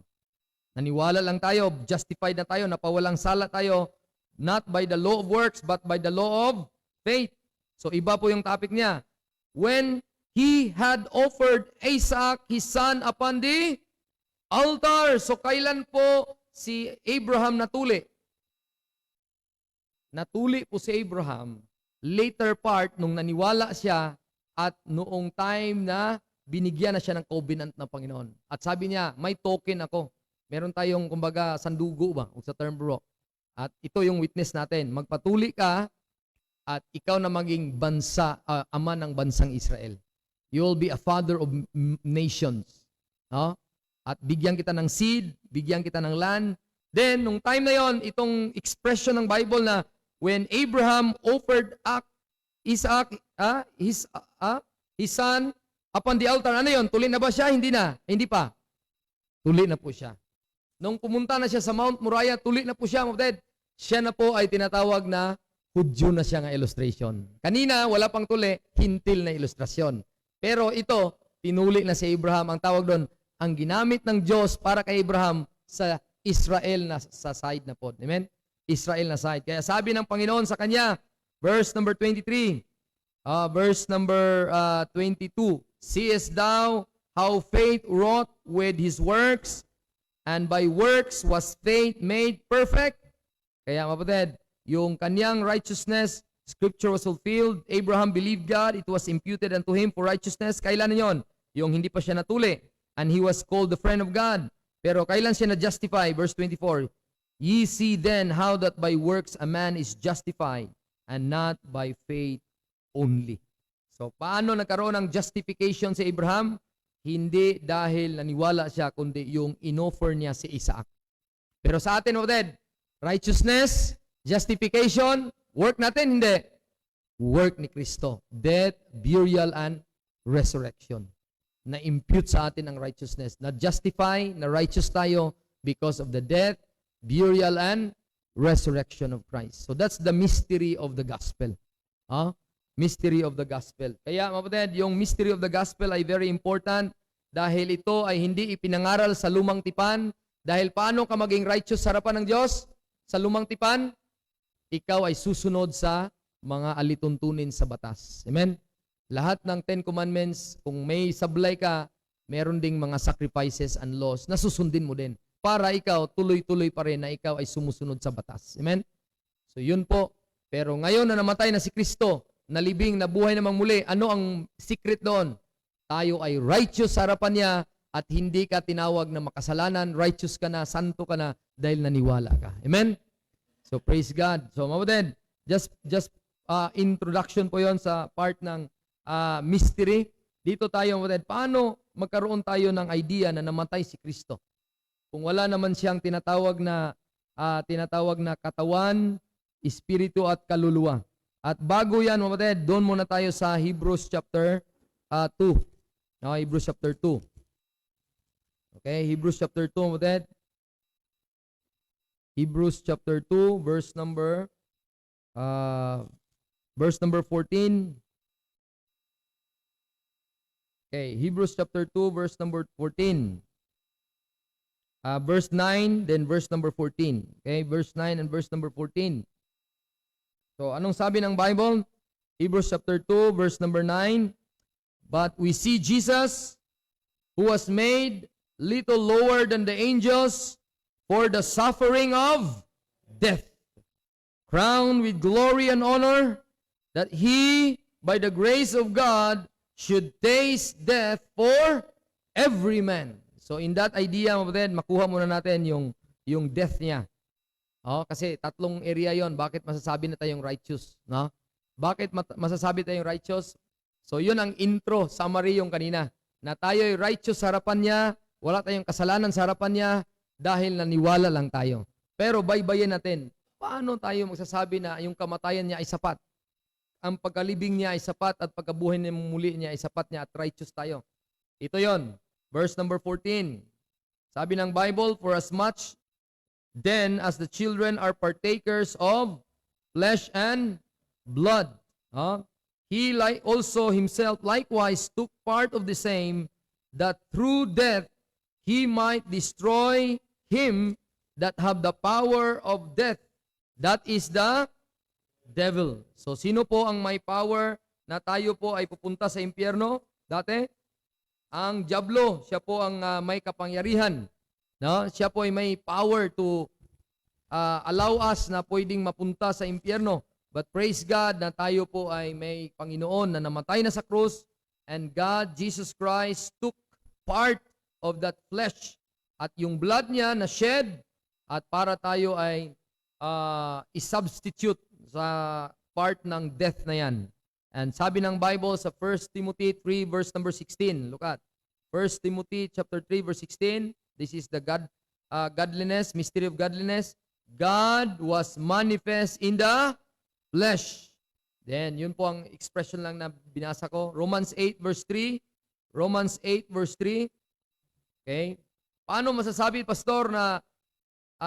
Naniwala lang tayo, justified na tayo, napawalang sala tayo, not by the law of works, but by the law of faith. So iba po yung topic niya. When he had offered Isaac, his son, upon the altar. So, kailan po si Abraham natuli? Natuli po si Abraham, later part, nung naniwala siya at noong time na binigyan na siya ng covenant ng Panginoon. At sabi niya, may token ako. Meron tayong, kumbaga, sandugo ba? O sa term bro. At ito yung witness natin. Magpatuli ka at ikaw na maging bansa, ama ng bansang Israel. You will be a father of nations. No? At bigyan kita ng seed, bigyan kita ng land. Then, nung time na yon, itong expression ng Bible na when Abraham offered Isaac, his son, upon the altar, ano yon? Tuli na ba siya? Hindi na. Hindi pa. Tuli na po siya. Nung pumunta na siya sa Mount Moriah, tuli na po siya. Siya na po ay tinatawag na Hudyo na siya nga illustration. Kanina, wala pang tuli, hintil na ilustrasyon. Pero ito, tinuli na si Abraham. Ang tawag doon, ang ginamit ng Diyos para kay Abraham sa Israel na sa side na po. Amen? Israel na side. Kaya sabi ng Panginoon sa kanya, verse number 23, verse number 22, seest thou how faith wrought with his works, and by works was faith made perfect? Kaya mapatid, yung kanyang righteousness, Scripture was fulfilled. Abraham believed God. It was imputed unto him for righteousness. Kailan yon? Yung hindi pa siya natuli. And he was called the friend of God. Pero kailan siya na-justify? Verse 24. Ye see then how that by works a man is justified, and not by faith only. So, paano nagkaroon ng justification si Abraham? Hindi dahil naniwala siya, kundi yung inoffer niya si Isaac. Pero sa atin, kapatid, righteousness, justification, work natin, hindi. Work ni Kristo. Death, burial, and resurrection. Na-impute sa atin ang righteousness. Na-justify, na-righteous tayo because of the death, burial, and resurrection of Christ. So that's the mystery of the gospel. Mystery of the gospel. Kaya, kapatid, yung mystery of the gospel ay very important dahil ito ay hindi ipinangaral sa lumang tipan. Dahil paano ka maging righteous sa harapan ng Diyos? Sa lumang tipan, ikaw ay susunod sa mga alituntunin sa batas. Amen? Lahat ng 10 Commandments, kung may sablay ka, meron ding mga sacrifices and laws na susundin mo din para ikaw tuloy-tuloy pa rin na ikaw ay sumusunod sa batas. Amen? So yun po. Pero ngayon na namatay na si Kristo, nalibing, nabuhay namang muli, ano ang secret doon? Tayo ay righteous sa harapan niya at hindi ka tinawag na makasalanan, righteous ka na, santo ka na dahil naniwala ka. Amen? So praise God. So mabudin, just introduction po yon sa part ng mystery. Dito tayo mabudin, paano magkaroon tayo ng idea na namatay si Kristo? Kung wala naman siyang tinatawag na katawan, espiritu at kaluluwa. At bago yan, mga kapatid, doon muna tayo sa Hebrews chapter 2. Hebrews chapter 2. Okay, Hebrews chapter 2, mga kapatid. Hebrews chapter 2, verse number 14. Okay, Hebrews chapter 2, verse number 14. Verse 9, then verse number 14. Okay, verse 9 and verse number 14. So, anong sabi ng Bible? Hebrews chapter 2, verse number 9. But we see Jesus, who was made little lower than the angels for the suffering of death, crowned with glory and honor, that he, by the grace of God, should taste death for every man. So, in that idea, mababad, makuha muna natin yung death niya. Kasi tatlong area yon. Bakit masasabi na tayong righteous? No? Bakit masasabi tayong righteous? So yun ang intro, summary yung kanina. Na tayo'y righteous sa harapan niya, wala tayong kasalanan sa harapan niya, dahil naniwala lang tayo. Pero baybayin natin, paano tayo magsasabi na yung kamatayan niya ay sapat? Ang pagkalibing niya ay sapat at pagkabuhay niya muli niya ay sapat niya at righteous tayo. Ito yon, verse number 14. Sabi ng Bible, for as much then as the children are partakers of flesh and blood, he also himself likewise took part of the same, that through death he might destroy him that have the power of death, that is the devil. So sino po ang may power na tayo po ay pupunta sa impyerno? Dati, ang diablo, siya po ang may kapangyarihan. No? Siya po ay may power to allow us na pwedeng mapunta sa impyerno. But praise God na tayo po ay may Panginoon na namatay na sa krus, and God, Jesus Christ, took part of that flesh. At yung blood niya na shed, at para tayo ay i-substitute sa part ng death na yan. And sabi ng Bible sa 1 Timothy 3 verse number 16, look at 1 Timothy chapter 3 verse 16, this is the godliness, mystery of godliness. God was manifest in the flesh. Then, yun po ang expression lang na binasa ko. Romans 8 verse 3. Romans 8 verse 3. Okay? Paano masasabi, Pastor, na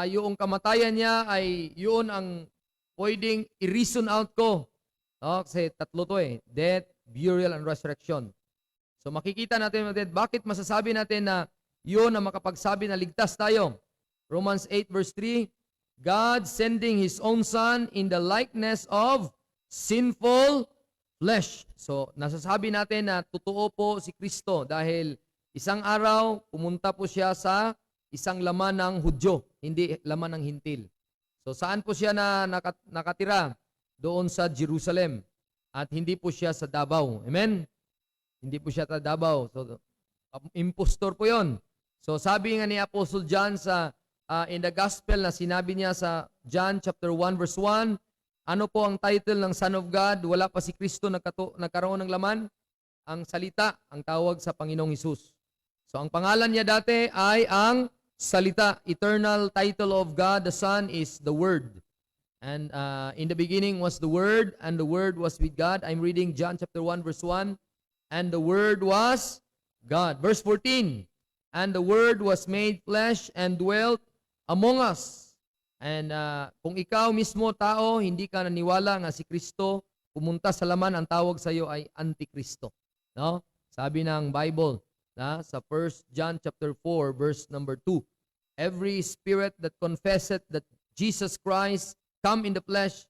yung kamatayan niya ay yun ang pwedeng i-reason out ko? Kasi tatlo to death, burial, and resurrection. So makikita natin, bakit masasabi natin na yun ang makapagsabi na ligtas tayo? Romans 8 verse 3, God sending His own Son in the likeness of sinful flesh. So nasasabi natin na totoo po si Kristo dahil isang araw pumunta po siya sa isang laman ng Hudyo, hindi laman ng Hintil. So saan po siya na nakatira? Doon sa Jerusalem. At hindi po siya sa Davao. Amen? Hindi po siya sa Davao. So, impostor po yon. So sabi nga ni Apostle John sa in the gospel na sinabi niya sa John chapter 1 verse 1, ano po ang title ng Son of God? Wala pa si Kristo nagkaroon ng laman. Ang salita, ang tawag sa Panginoong Hesus. So ang pangalan niya dati ay ang salita. Eternal title of God the Son is the Word. And in the beginning was the Word, and the Word was with God. I'm reading John chapter 1 verse 1. And the Word was God. Verse 14. And the Word was made flesh and dwelt among us. And kung ikaw mismo tao, hindi ka naniwala nga si Kristo pumunta sa laman, ang tawag sa iyo ay Antikristo. No? Sabi ng Bible sa 1 John chapter 4 verse number 2. Every spirit that confesseth that Jesus Christ come in the flesh,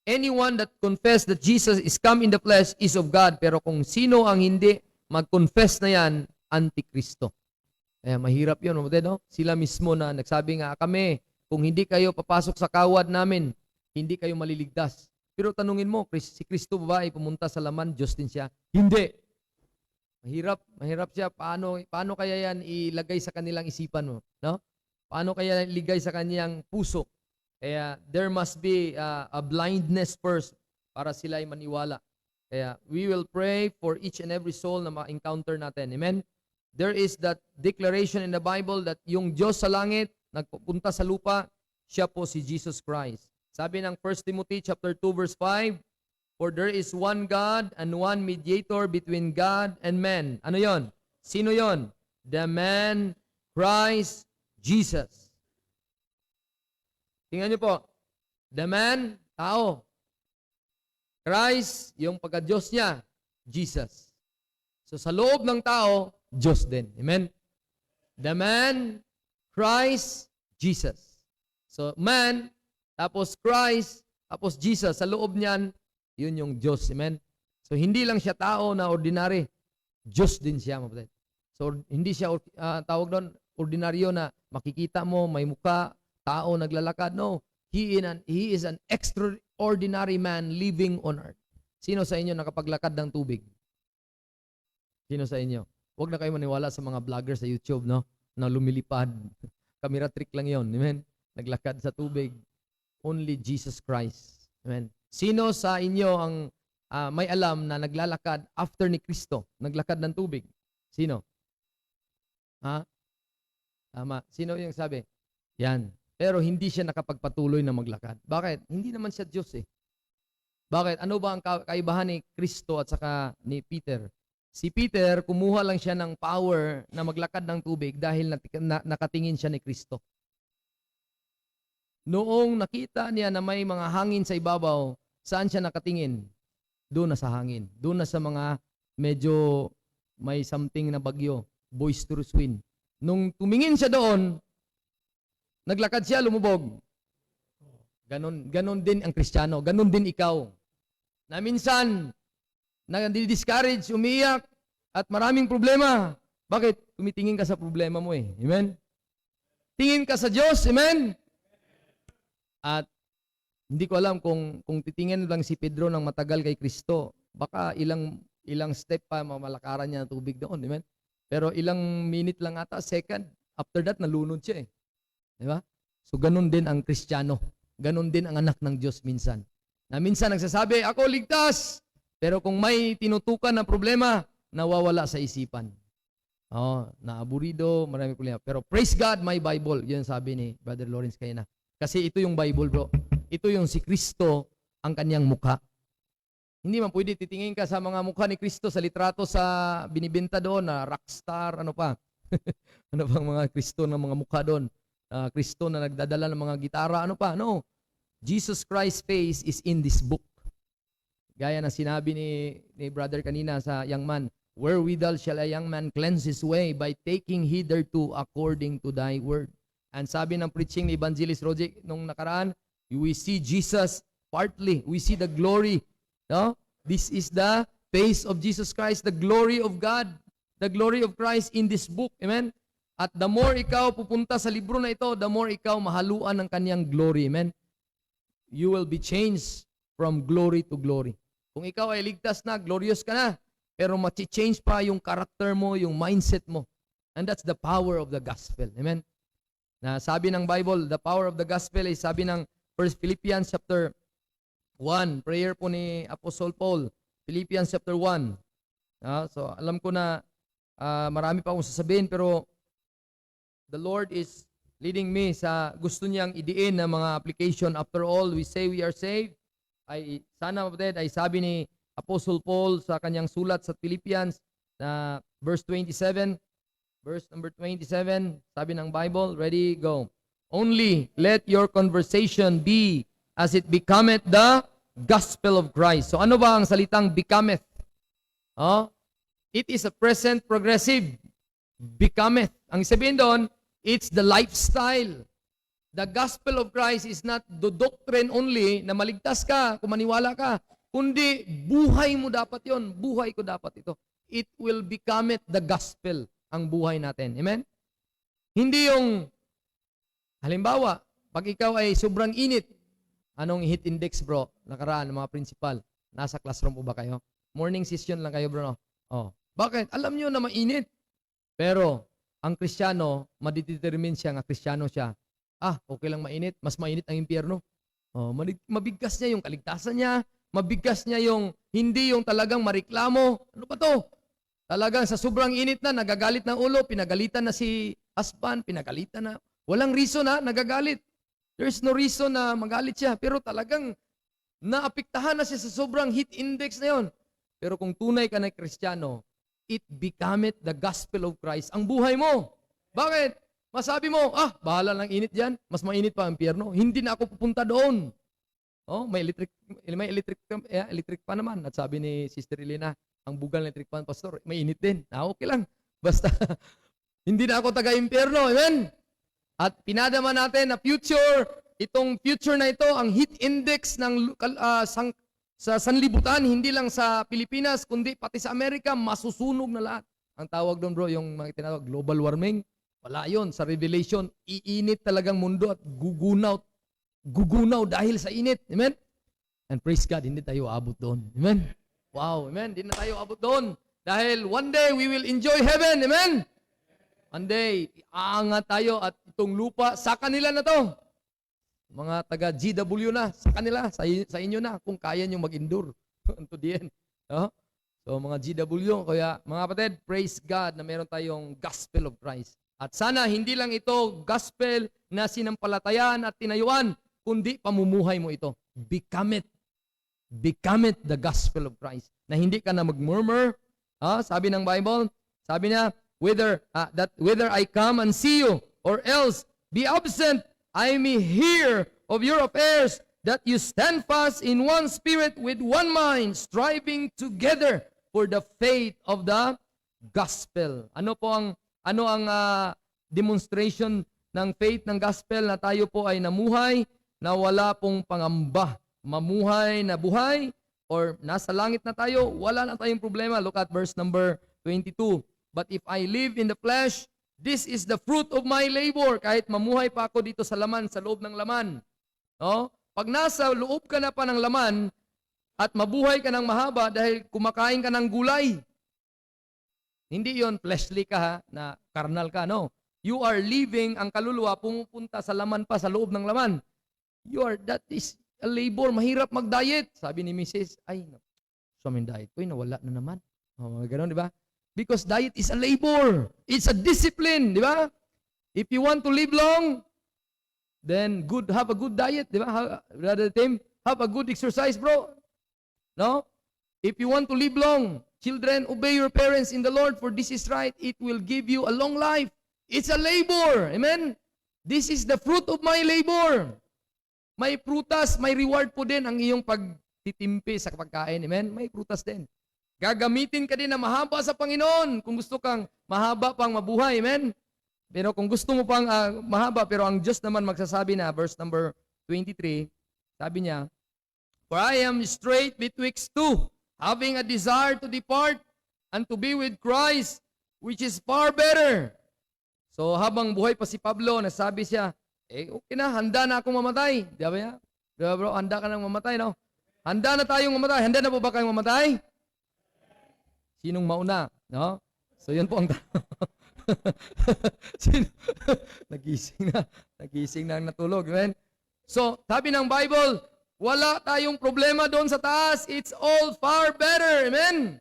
anyone that confess that Jesus is come in the flesh is of God. Pero kung sino ang hindi mag-confess na yan, Antikristo. Mahirap yun, no? Sila mismo na nagsabi nga, kami, kung hindi kayo papasok sa kawad namin, hindi kayo maliligtas. Pero tanungin mo, si Kristo ba ay pumunta sa laman? Diyos din siya? Hindi. Mahirap siya. Paano kaya yan ilagay sa kanilang isipan mo? No? Paano kaya iligay sa kanyang puso? Kaya there must be a blindness first para sila ay maniwala. Kaya we will pray for each and every soul na ma-encounter natin. Amen? There is that declaration in the Bible that yung Diyos sa langit, nagpupunta sa lupa, siya po si Jesus Christ. Sabi ng 1 Timothy chapter 2 verse 5, for there is one God and one mediator between God and men. Ano yon? Sino yon? The man Christ Jesus. Tingnan niyo po. The man, tao. Christ, yung pagka-Diyos niya, Jesus. So sa loob ng tao, Diyos din. Amen? The man, Christ, Jesus. So man, tapos Christ, tapos Jesus. Sa loob niyan, yun yung Diyos. Amen? So hindi lang siya tao na ordinary. Diyos din siya. So hindi siya tawag doon ordinaryo na makikita mo, may muka, tao naglalakad. No. He is an extraordinary man living on earth. Sino sa inyo nakapaglakad ng tubig? Sino sa inyo? Huwag na kayo maniwala sa mga vlogger sa YouTube, no? Na lumilipad. Camera trick lang yon. Amen? Naglakad sa tubig. Only Jesus Christ. Amen? Sino sa inyo ang may alam na naglalakad after ni Kristo? Naglakad ng tubig? Sino? Ha? Tama. Sino yung sabi? Yan. Pero hindi siya nakapagpatuloy na maglakad. Bakit? Hindi naman siya Diyos eh. Bakit? Ano ba ang kaibahan ni Kristo at saka ni Peter? Si Peter, kumuha lang siya ng power na maglakad ng tubig dahil nakatingin siya ni Kristo. Noong nakita niya na may mga hangin sa ibabaw, saan siya nakatingin? Doon na sa hangin. Doon na sa mga medyo may something na bagyo, boisterous wind. Nung tumingin siya doon, naglakad siya, lumubog. Ganon din ang Kristiyano. Ganon din ikaw. Na minsan, nag-discourage, umiyak, at maraming problema. Bakit? Tumitingin ka sa problema mo eh. Amen? Tingin ka sa Diyos. Amen? At hindi ko alam kung titingin lang si Pedro ng matagal kay Kristo, baka ilang step pa mamalakaran niya ng tubig doon. Amen? Pero ilang minute lang ata, second, after that, nalunod siya eh. Di ba? So, ganun din ang Kristiyano. Ganun din ang anak ng Diyos minsan. Na minsan nagsasabi, ako ligtas. Pero kung may tinutukan na problema, nawawala sa isipan. Naaburido, marami problema. Pero praise God, my Bible. Yun sabi ni Brother Lawrence Kayana. Kasi ito yung Bible, bro. Ito yung si Kristo, ang kanyang mukha. Hindi man pwede titingin ka sa mga mukha ni Kristo sa litrato sa binibenta doon na rockstar, ano pa. Ano bang mga Kristo na mga mukha doon? Kristo na nagdadala ng mga gitara, ano pa? No. Jesus Christ's face is in this book. Gaya ng sinabi ni brother kanina sa young man, wherewithal shall a young man cleanse his way by taking heed thereto according to thy word. And sabi ng preaching ni Evangelist Roger nung nakaraan, we see Jesus partly. We see the glory. No? This is the face of Jesus Christ, the glory of God, the glory of Christ in this book. Amen? At the more ikaw pupunta sa libro na ito, the more ikaw mahaluan ng kanyang glory. Amen? You will be changed from glory to glory. Kung ikaw ay ligtas na, glorious ka na, pero ma-change pa yung character mo, yung mindset mo. And that's the power of the gospel. Amen? Na sabi ng Bible, the power of the gospel is sabi ng 1 Philippians chapter 1, prayer po ni Apostle Paul, Philippians chapter 1. So alam ko na marami pa akong sasabihin, pero the Lord is leading me sa gusto niyang idiin na mga application. After all, we say we are saved. Ay sana kapatid, ay sabi ni Apostle Paul sa kanyang sulat sa Philippians na verse number 27, sabi ng Bible, ready, go. Only let your conversation be as it becometh the gospel of Christ. So ano ba ang salitang becometh? It is a present progressive. Becometh. Ang sabihin doon, it's the lifestyle. The gospel of Christ is not the doctrine only na maligtas ka, kung maniwala ka, kundi buhay mo dapat yon. Buhay ko dapat ito. It will become it the gospel, ang buhay natin. Amen? Hindi yung, halimbawa, pag ikaw ay sobrang init, anong heat index bro? Nakaraan ng mga principal. Nasa classroom po ba kayo? Morning session lang kayo bro, no? Bakit? Alam nyo na mainit. Pero, ang Kristiyano, madidetermine siya nga Kristiyano siya. Okay lang mainit. Mas mainit ang impyerno. Mabigkas niya yung kaligtasan niya. Mabigkas niya yung hindi yung talagang mareklamo. Ano ba to? Talagang sa sobrang init na, nagagalit ng ulo, pinagalitan na si husband, pinagalitan na. Walang reason na, nagagalit. There's no reason na magalit siya. Pero talagang naapektahan na siya sa sobrang heat index na yon. Pero kung tunay ka na Kristiyano, it becometh the gospel of Christ ang buhay mo. Bakit? Masabi mo, bahala lang init diyan, mas mainit pa ang impyerno. Hindi na ako pupunta doon. May electric pa naman. At sabi ni Sister Elena, ang bugal ng electric pan, pastor, may init din. Okay lang. Basta hindi na ako taga-impyerno. Amen? At pinadama natin na itong future na ito, ang heat index ng sa sanlibutan, hindi lang sa Pilipinas, kundi pati sa Amerika, masusunog na lahat. Ang tawag doon bro, yung mga tinatawag global warming, wala yun. Sa Revelation, iinit talagang mundo at gugunaw dahil sa init. Amen? And praise God, hindi tayo abot doon. Amen? Wow, amen? Hindi na tayo abot doon. Dahil one day, we will enjoy heaven. Amen? One day, aangat tayo at itong lupa, sa kanila na to. Mga taga GW na, sa kanila, sa inyo na, kung kaya nyo mag-endure unto the end. So mga GW, kaya mga kapatid, praise God na meron tayong gospel of Christ. At sana hindi lang ito gospel na sinampalatayan at tinayuan, kundi pamumuhay mo ito. Become it the gospel of Christ. Na hindi ka na mag-murmur. Sabi ng Bible, sabi niya, whether I come and see you, or else be absent, I may hear of your affairs, that you stand fast in one spirit with one mind, striving together for the faith of the gospel. Ano ang demonstration ng faith ng gospel? Na tayo po ay namuhay na wala pong pangamba. Mamuhay na buhay, or nasa langit na tayo, wala na tayong problema. Look at verse number 22. But if I live in the flesh, this is the fruit of my labor. Kahit mamuhay pa ako dito sa laman, sa loob ng laman. Pag nasa loob ka na pa ng laman, at mabuhay ka ng mahaba dahil kumakain ka ng gulay, hindi yon fleshly ka na carnal ka, no? You are living, ang kaluluwa, pumupunta sa laman pa, sa loob ng laman. That is a labor. Mahirap mag-diet. Sabi ni Mrs., sa aming diet ko, nawala na naman. Gano'n, di ba? Because diet is a labor. It's a discipline, di ba? If you want to live long, then have a good diet, di ba? Brother Tim, have a good exercise, bro. No? If you want to live long, children, obey your parents in the Lord, for this is right. It will give you a long life. It's a labor. Amen? This is the fruit of my labor. May prutas, may reward po din ang iyong pagtitimpi sa pagkain. Amen? May prutas din. Gagamitin ka din na mahaba sa Panginoon kung gusto kang mahaba pang mabuhay. Amen? Pero kung gusto mo pang mahaba, pero ang Diyos naman magsasabi na, verse number 23, sabi niya, for I am straight betwixt two, having a desire to depart and to be with Christ, which is far better. So habang buhay pa si Pablo, nasabi siya, okay na, handa na akong mamatay. Di ba ya? Di ba bro, handa ka nang mamatay, no? Handa na tayong mamatay. Handa na po ba kayong mamatay? Sinong mauna? No? So yun po ang tanong. Sino? Nagising na. Nagising na ang natulog. Amen? So, sabi ng Bible, wala tayong problema doon sa taas. It's all far better. Amen?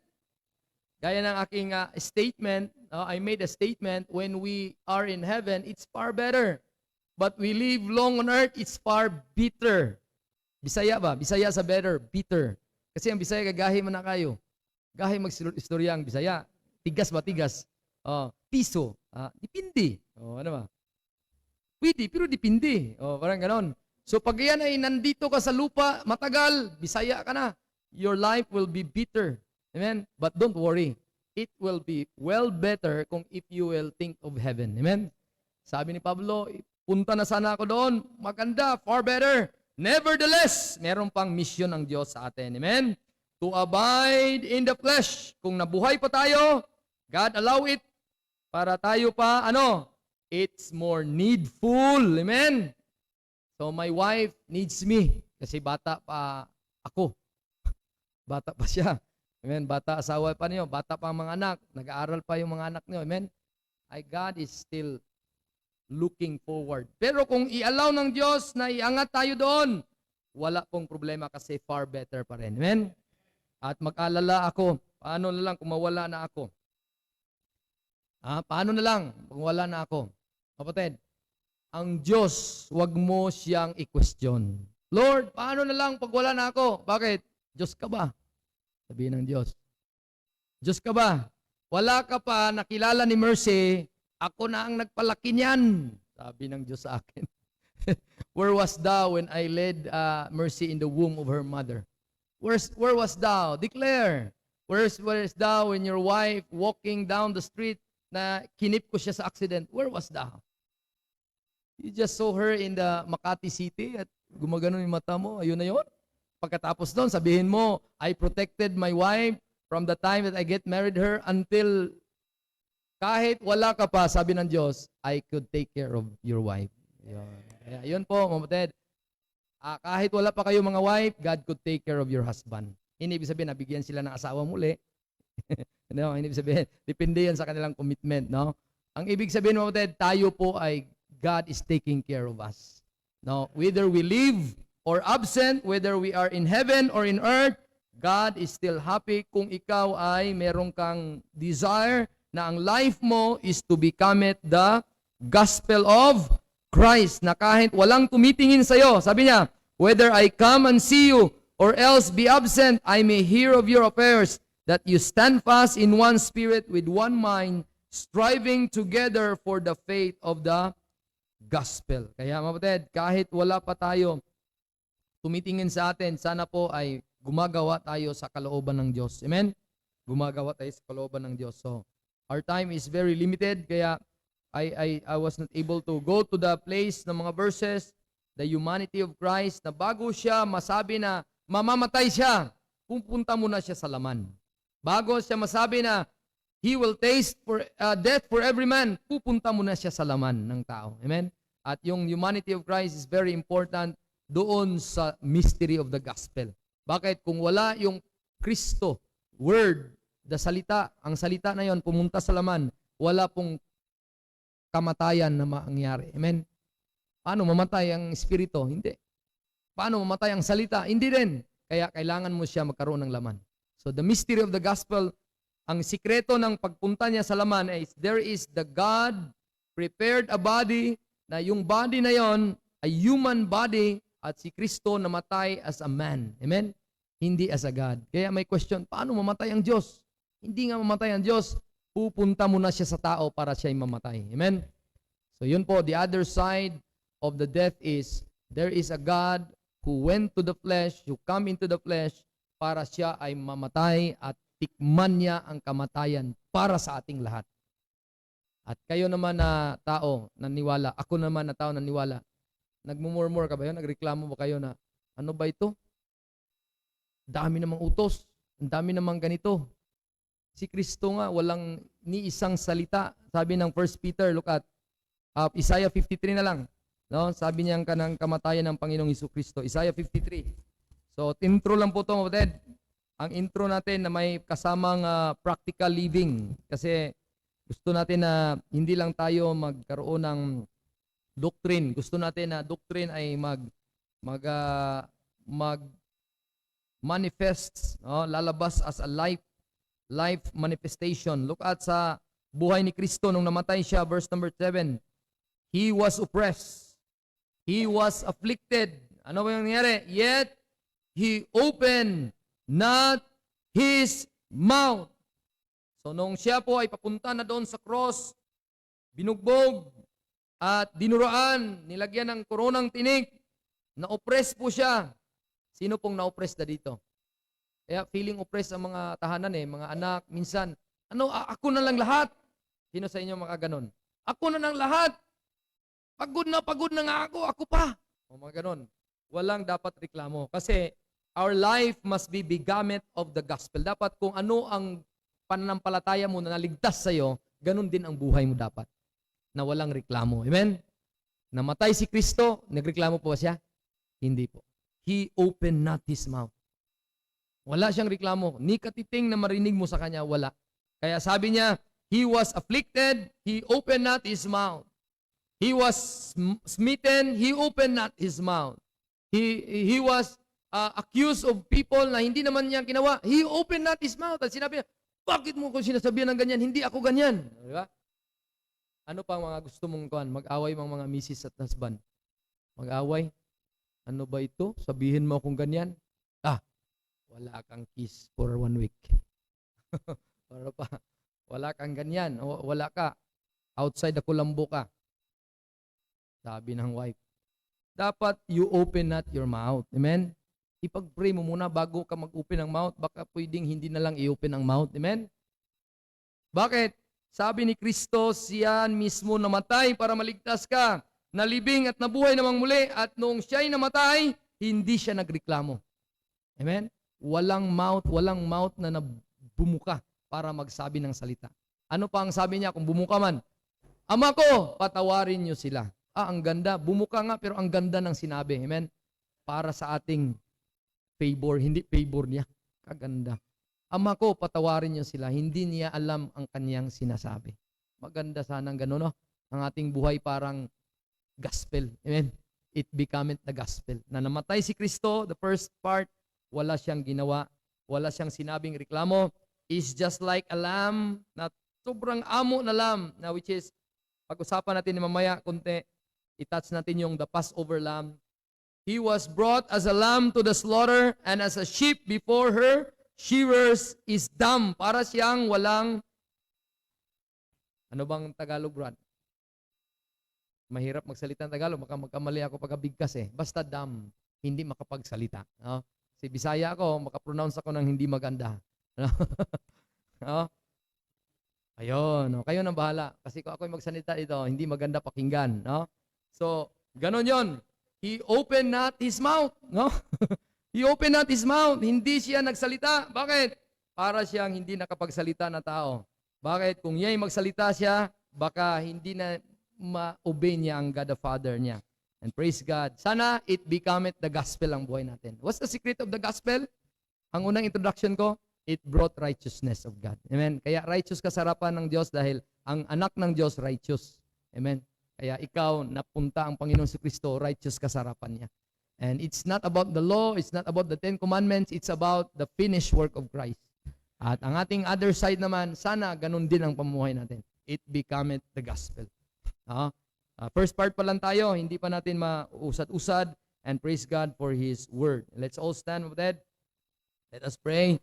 Gaya ng aking statement, I made a statement, when we are in heaven, it's far better. But we live long on earth, it's far bitter. Bisaya ba? Bisaya sa better, bitter. Kasi ang Bisaya, gagahi man na kayo. Gahi mag-istorya ang Bisaya. Tigas ba? Tigas. Piso. Dipindi. Ano ba? Pwede, pero dipindi. Parang ganon. So pag yan ay nandito ka sa lupa, matagal, Bisaya ka na. Your life will be bitter. Amen? But don't worry. It will be well better kung if you will think of heaven. Amen? Sabi ni Pablo, punta na sana ako doon. Maganda, far better. Nevertheless, meron pang mission ang Diyos sa atin. Amen? To abide in the flesh. Kung nabuhay pa tayo, God allow it para tayo pa, it's more needful. Amen? So my wife needs me kasi bata pa ako. Bata pa siya. Amen? Bata asawa pa niyo, bata pa ang mga anak, nag-aaral pa yung mga anak niyo. Amen? God is still looking forward. Pero kung i-allow ng Diyos na iangat tayo doon, wala pong problema kasi far better pa rin. Amen? At mag-alala ako, paano na lang kung mawala na ako? Paano na lang kung wala na ako? Kapatid, ang Diyos, wag mo siyang i-question. Lord, paano na lang pag wala na ako? Bakit? Diyos ka ba? Sabihin ng Diyos. Diyos ka ba? Wala ka pa nakilala ni Mercy, ako na ang nagpalaki niyan. Sabi ng Diyos sa akin. Where was thou when I led Mercy in the womb of her mother? Where was thou? Declare. Where is thou when your wife walking down the street na kinip ko siya sa accident? Where was thou? You just saw her in the Makati City at gumagano yung mata mo. Ayun na yun. Pagkatapos doon, sabihin mo, I protected my wife from the time that I get married her until kahit wala ka pa, sabi ng Diyos, I could take care of your wife. Yun po, mamatid. Kahit wala pa kayo mga wife, God could take care of your husband. Hindi ibig sabihin, nabigyan sila ng asawa muli. Hindi ibig sabihin, depende yan sa kanilang commitment. No? Ang ibig sabihin, mamatid, tayo po ay God is taking care of us. No? Whether we live or absent, whether we are in heaven or in earth, God is still happy kung ikaw ay meron kang desire na ang life mo is to become it the gospel of Christ, na kahit walang tumitingin sa'yo, sabi niya, whether I come and see you or else be absent, I may hear of your affairs, that you stand fast in one spirit with one mind, striving together for the faith of the gospel. Kaya mapatid, kahit wala pa tayo tumitingin sa atin, sana po ay gumagawa tayo sa kalooban ng Diyos. Amen? Gumagawa tayo sa kalooban ng Diyos. So, our time is very limited, kaya I was not able to go to the place ng mga verses, the humanity of Christ, na bago siya masabi na mamamatay siya, pupunta muna siya sa laman. Bago siya masabi na He will taste for death for every man, pupunta muna siya sa laman ng tao. Amen? At yung humanity of Christ is very important doon sa mystery of the gospel. Bakit? Kung wala yung Kristo, word, the salita, ang salita na yon pumunta sa laman, wala pong kamatayan na mangyari. Amen? Paano mamatay ang espiritu? Hindi. Paano mamatay ang salita? Hindi rin. Kaya kailangan mo siya magkaroon ng laman. So the mystery of the gospel, ang sikreto ng pagpunta niya sa laman is there is the God prepared a body, na yung body na yon ay human body, at si Kristo namatay as a man. Amen? Hindi as a God. Kaya may question, paano mamatay ang Diyos? Hindi nga mamatay ang Diyos. Pupunta muna siya sa tao para siya ay mamatay. Amen? So yun po, the other side of the death is, there is a God who went to the flesh, who come into the flesh, para siya ay mamatay at tikman niya ang kamatayan para sa ating lahat. At kayo naman na tao, naniwala, ako naman na tao naniwala, nagmumurmur ka ba yun? Nagreklamo ba kayo na, ano ba ito? Dami namang utos, ang dami namang ganito. Si Kristo nga, walang ni isang salita. Sabi ng 1 Peter, look at Isaiah 53 na lang. No? Sabi niya ang kanang kamatayan ng Panginoong Jesucristo. Isaiah 53. So, intro lang po ito, kapatid. Ang intro natin na may kasamang practical living. Kasi Gusto natin na hindi lang tayo magkaroon ng doctrine. Gusto natin na doctrine ay mag manifests, no? Lalabas as a life manifestation. Look at sa buhay ni Kristo nung namatay siya, verse number 7. He was oppressed. He was afflicted. Ano ba yung nangyari? Yet, He opened not His mouth. So, nung siya po ay papunta na doon sa cross, binugbog, at dinuraan, nilagyan ng koronang tinik, na-oppress po siya. Sino pong na-oppress na dito? Kaya feeling oppressed ang mga tahanan mga anak, minsan, ako na lang lahat. Sino sa inyo mga ganon? Ako na lang lahat. Pagod na nga ako pa. O mga ganon. Walang dapat reklamo. Kasi our life must be begamit of the gospel. Dapat kung ano ang pananampalataya mo na naligtas sa'yo, ganon din ang buhay mo dapat. Na walang reklamo. Amen? Namatay si Kristo, nagreklamo po ba siya? Hindi po. He opened not His mouth. Wala siyang reklamo. Ni katiting na marinig mo sa Kanya, wala. Kaya sabi niya, He was afflicted, He opened not His mouth. He was smitten, He opened not His mouth. He was accused of people na hindi naman niya ginawa. He opened not His mouth. At sinabi niya, bakit mo ko sinasabihan ng ganyan? Hindi ako ganyan. Di ba? Ano pa mga gusto mong kuhan? Mag-away mga misis at husband. Mag-away? Ano ba ito? Sabihin mo akong ganyan? Wala kang kiss for 1 week. Para pa, wala kang ganyan. Wala ka. Outside the kulambo ka. Sabi ng wife. Dapat you open not your mouth. Amen? Ipag-pray mo muna bago ka mag-open ang mouth. Baka pwedeng hindi na lang i-open ang mouth. Amen? Bakit? Sabi ni Kristo, siya mismo namatay para maligtas ka. Nalibing at nabuhay namang muli. At noong siya'y namatay, hindi siya nagreklamo. Amen? Walang mouth na bumuka para magsabi ng salita. Ano pa ang sabi niya kung bumuka man? Ama ko, patawarin niyo sila. Ang ganda. Bumuka nga pero ang ganda ng sinabi. Amen? Para sa ating favor, hindi favor niya. Kaganda. Ama ko, patawarin niyo sila. Hindi niya alam ang kanyang sinasabi. Maganda sanang gano'n, no? Ang ating buhay parang gospel. Amen? It became the gospel. Na namatay si Kristo, the first part, wala siyang ginawa. Wala siyang sinabing reklamo. Is just like a lamb na sobrang amo na lamb na which is, pag-usapan natin mamaya konti, i-touch natin yung the Passover lamb. He was brought as a lamb to the slaughter and as a sheep before her shearers is dumb. Para siyang walang, ano bang Tagalog, Brad? Mahirap magsalita ng Tagalog, magkamali ako pagkabigkas Basta dumb, hindi makapagsalita. No? Si Bisaya ako, makapronounce ako ng hindi maganda. No? Ayun, no? Kayo nang bahala. Kasi kung ako'y magsalita ito, hindi maganda pakinggan. No? So, ganon yon. He opened not His mouth. No? He opened not His mouth. Hindi siya nagsalita. Bakit? Para siyang hindi nakapagsalita na tao. Bakit? Kung ya'y magsalita siya, baka hindi na ma-obey niya ang God the Father niya. And praise God. Sana it become the gospel ang buhay natin. What's the secret of the gospel? Ang unang introduction ko, it brought righteousness of God. Amen? Kaya righteous ka sa harapan ng Diyos dahil ang anak ng Diyos righteous. Amen? Kaya ikaw, napunta ang Panginoon si Kristo, righteous ka sa harapan niya. And it's not about the law, it's not about the 10 commandments, it's about the finished work of Christ. At ang ating other side naman, sana ganun din ang pamumuhay natin. It become the gospel. First part pa lang tayo, hindi pa natin mausad-usad, and praise God for His word. Let's all stand with that. Let us pray.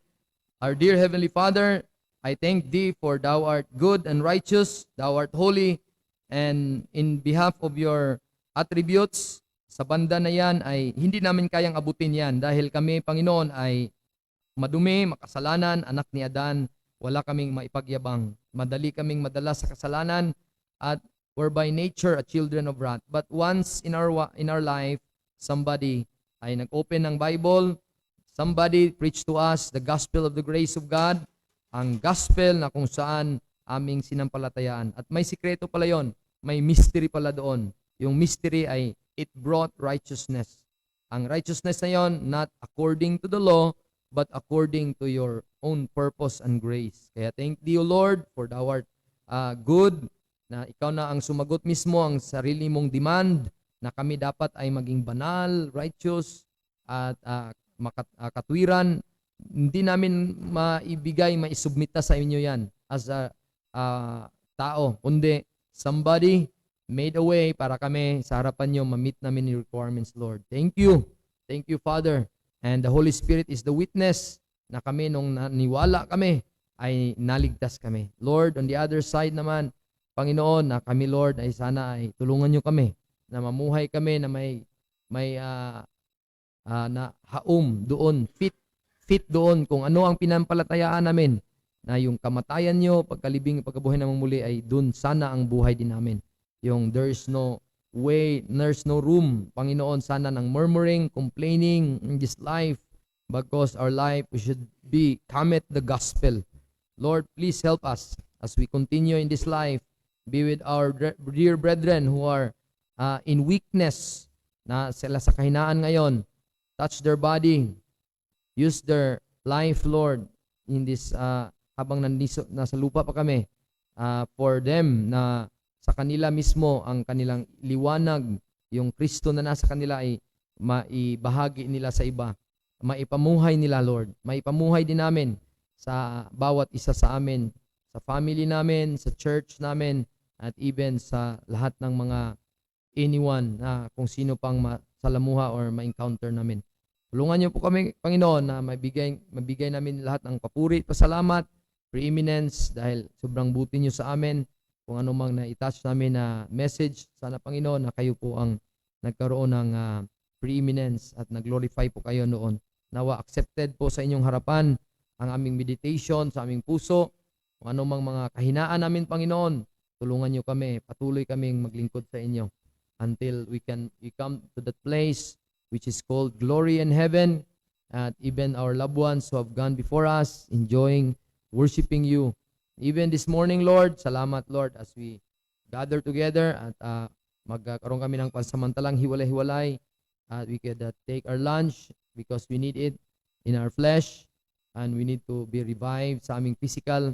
Our dear Heavenly Father, I thank Thee for Thou art good and righteous, Thou art holy, and in behalf of Your attributes, sa banda na yan ay hindi namin kayang abutin yan dahil kami, Panginoon, ay madumi, makasalanan, anak ni Adan, wala kaming maipagyabang. Madali kaming madala sa kasalanan at we're by nature a children of wrath. But once in our life, somebody ay nag-open ng Bible, somebody preached to us the gospel of the grace of God, ang gospel na kung saan aming sinampalatayaan. At may sikreto pala yon, may mystery pala doon. Yung mystery ay it brought righteousness. Ang righteousness na yon, not according to the law, but according to your own purpose and grace. Kaya thank Thee, O Lord, for Thou art good, na ikaw na ang sumagot mismo ang sarili mong demand na kami dapat ay maging banal, righteous, at katwiran. Hindi namin maibigay, maisubmita sa inyo yan as a tao, kundi somebody made a way para kami sa harapan nyo ma-meet namin yung requirements, Lord. Thank you. Thank you, Father. And the Holy Spirit is the witness na kami nung naniwala kami ay naligtas kami. Lord, on the other side naman, Panginoon, na kami, Lord, ay sana ay tulungan nyo kami na mamuhay kami na may na haum doon, fit doon kung ano ang pinampalatayaan namin, na yung kamatayan nyo, pagkalibing, pagkabuhay namang muli ay doon sana ang buhay din namin. Yung there's no way, there's no room, Panginoon, sana ng murmuring, complaining in this life, because our life should be commit the gospel. Lord, please help us as we continue in this life. Be with our dear brethren who are in weakness, na sila sa kahinaan ngayon. Touch their body. Use their life, Lord, in this habang nasa lupa pa kami, for them, na sa kanila mismo ang kanilang liwanag, yung Kristo na nasa kanila ay maibahagi nila sa iba. Maipamuhay nila, Lord. Maipamuhay din namin sa bawat isa sa amin, sa family namin, sa church namin, at even sa lahat ng mga anyone na kung sino pang masalamuha or ma-encounter namin. Tulungan niyo po kami, Panginoon, na mabigay namin lahat ng papuri, pasalamat, preeminence, dahil sobrang buti niyo sa amin. Kung ano mang na-touch namin na message, sana, Panginoon, na kayo po ang nagkaroon ng preeminence at nag-glorify po kayo noon. Nawa accepted po sa inyong harapan ang aming meditation sa aming puso. Kung ano mang mga kahinaan namin, Panginoon, tulungan niyo kami, patuloy kaming maglingkod sa inyo until we come to that place which is called glory in heaven, at even our loved ones who have gone before us, enjoying, worshiping you. Even this morning, Lord, salamat, Lord, as we gather together at magkaroon kami ng pansamantalang hiwalay-hiwalay, at we could take our lunch because we need it in our flesh, and we need to be revived sa aming physical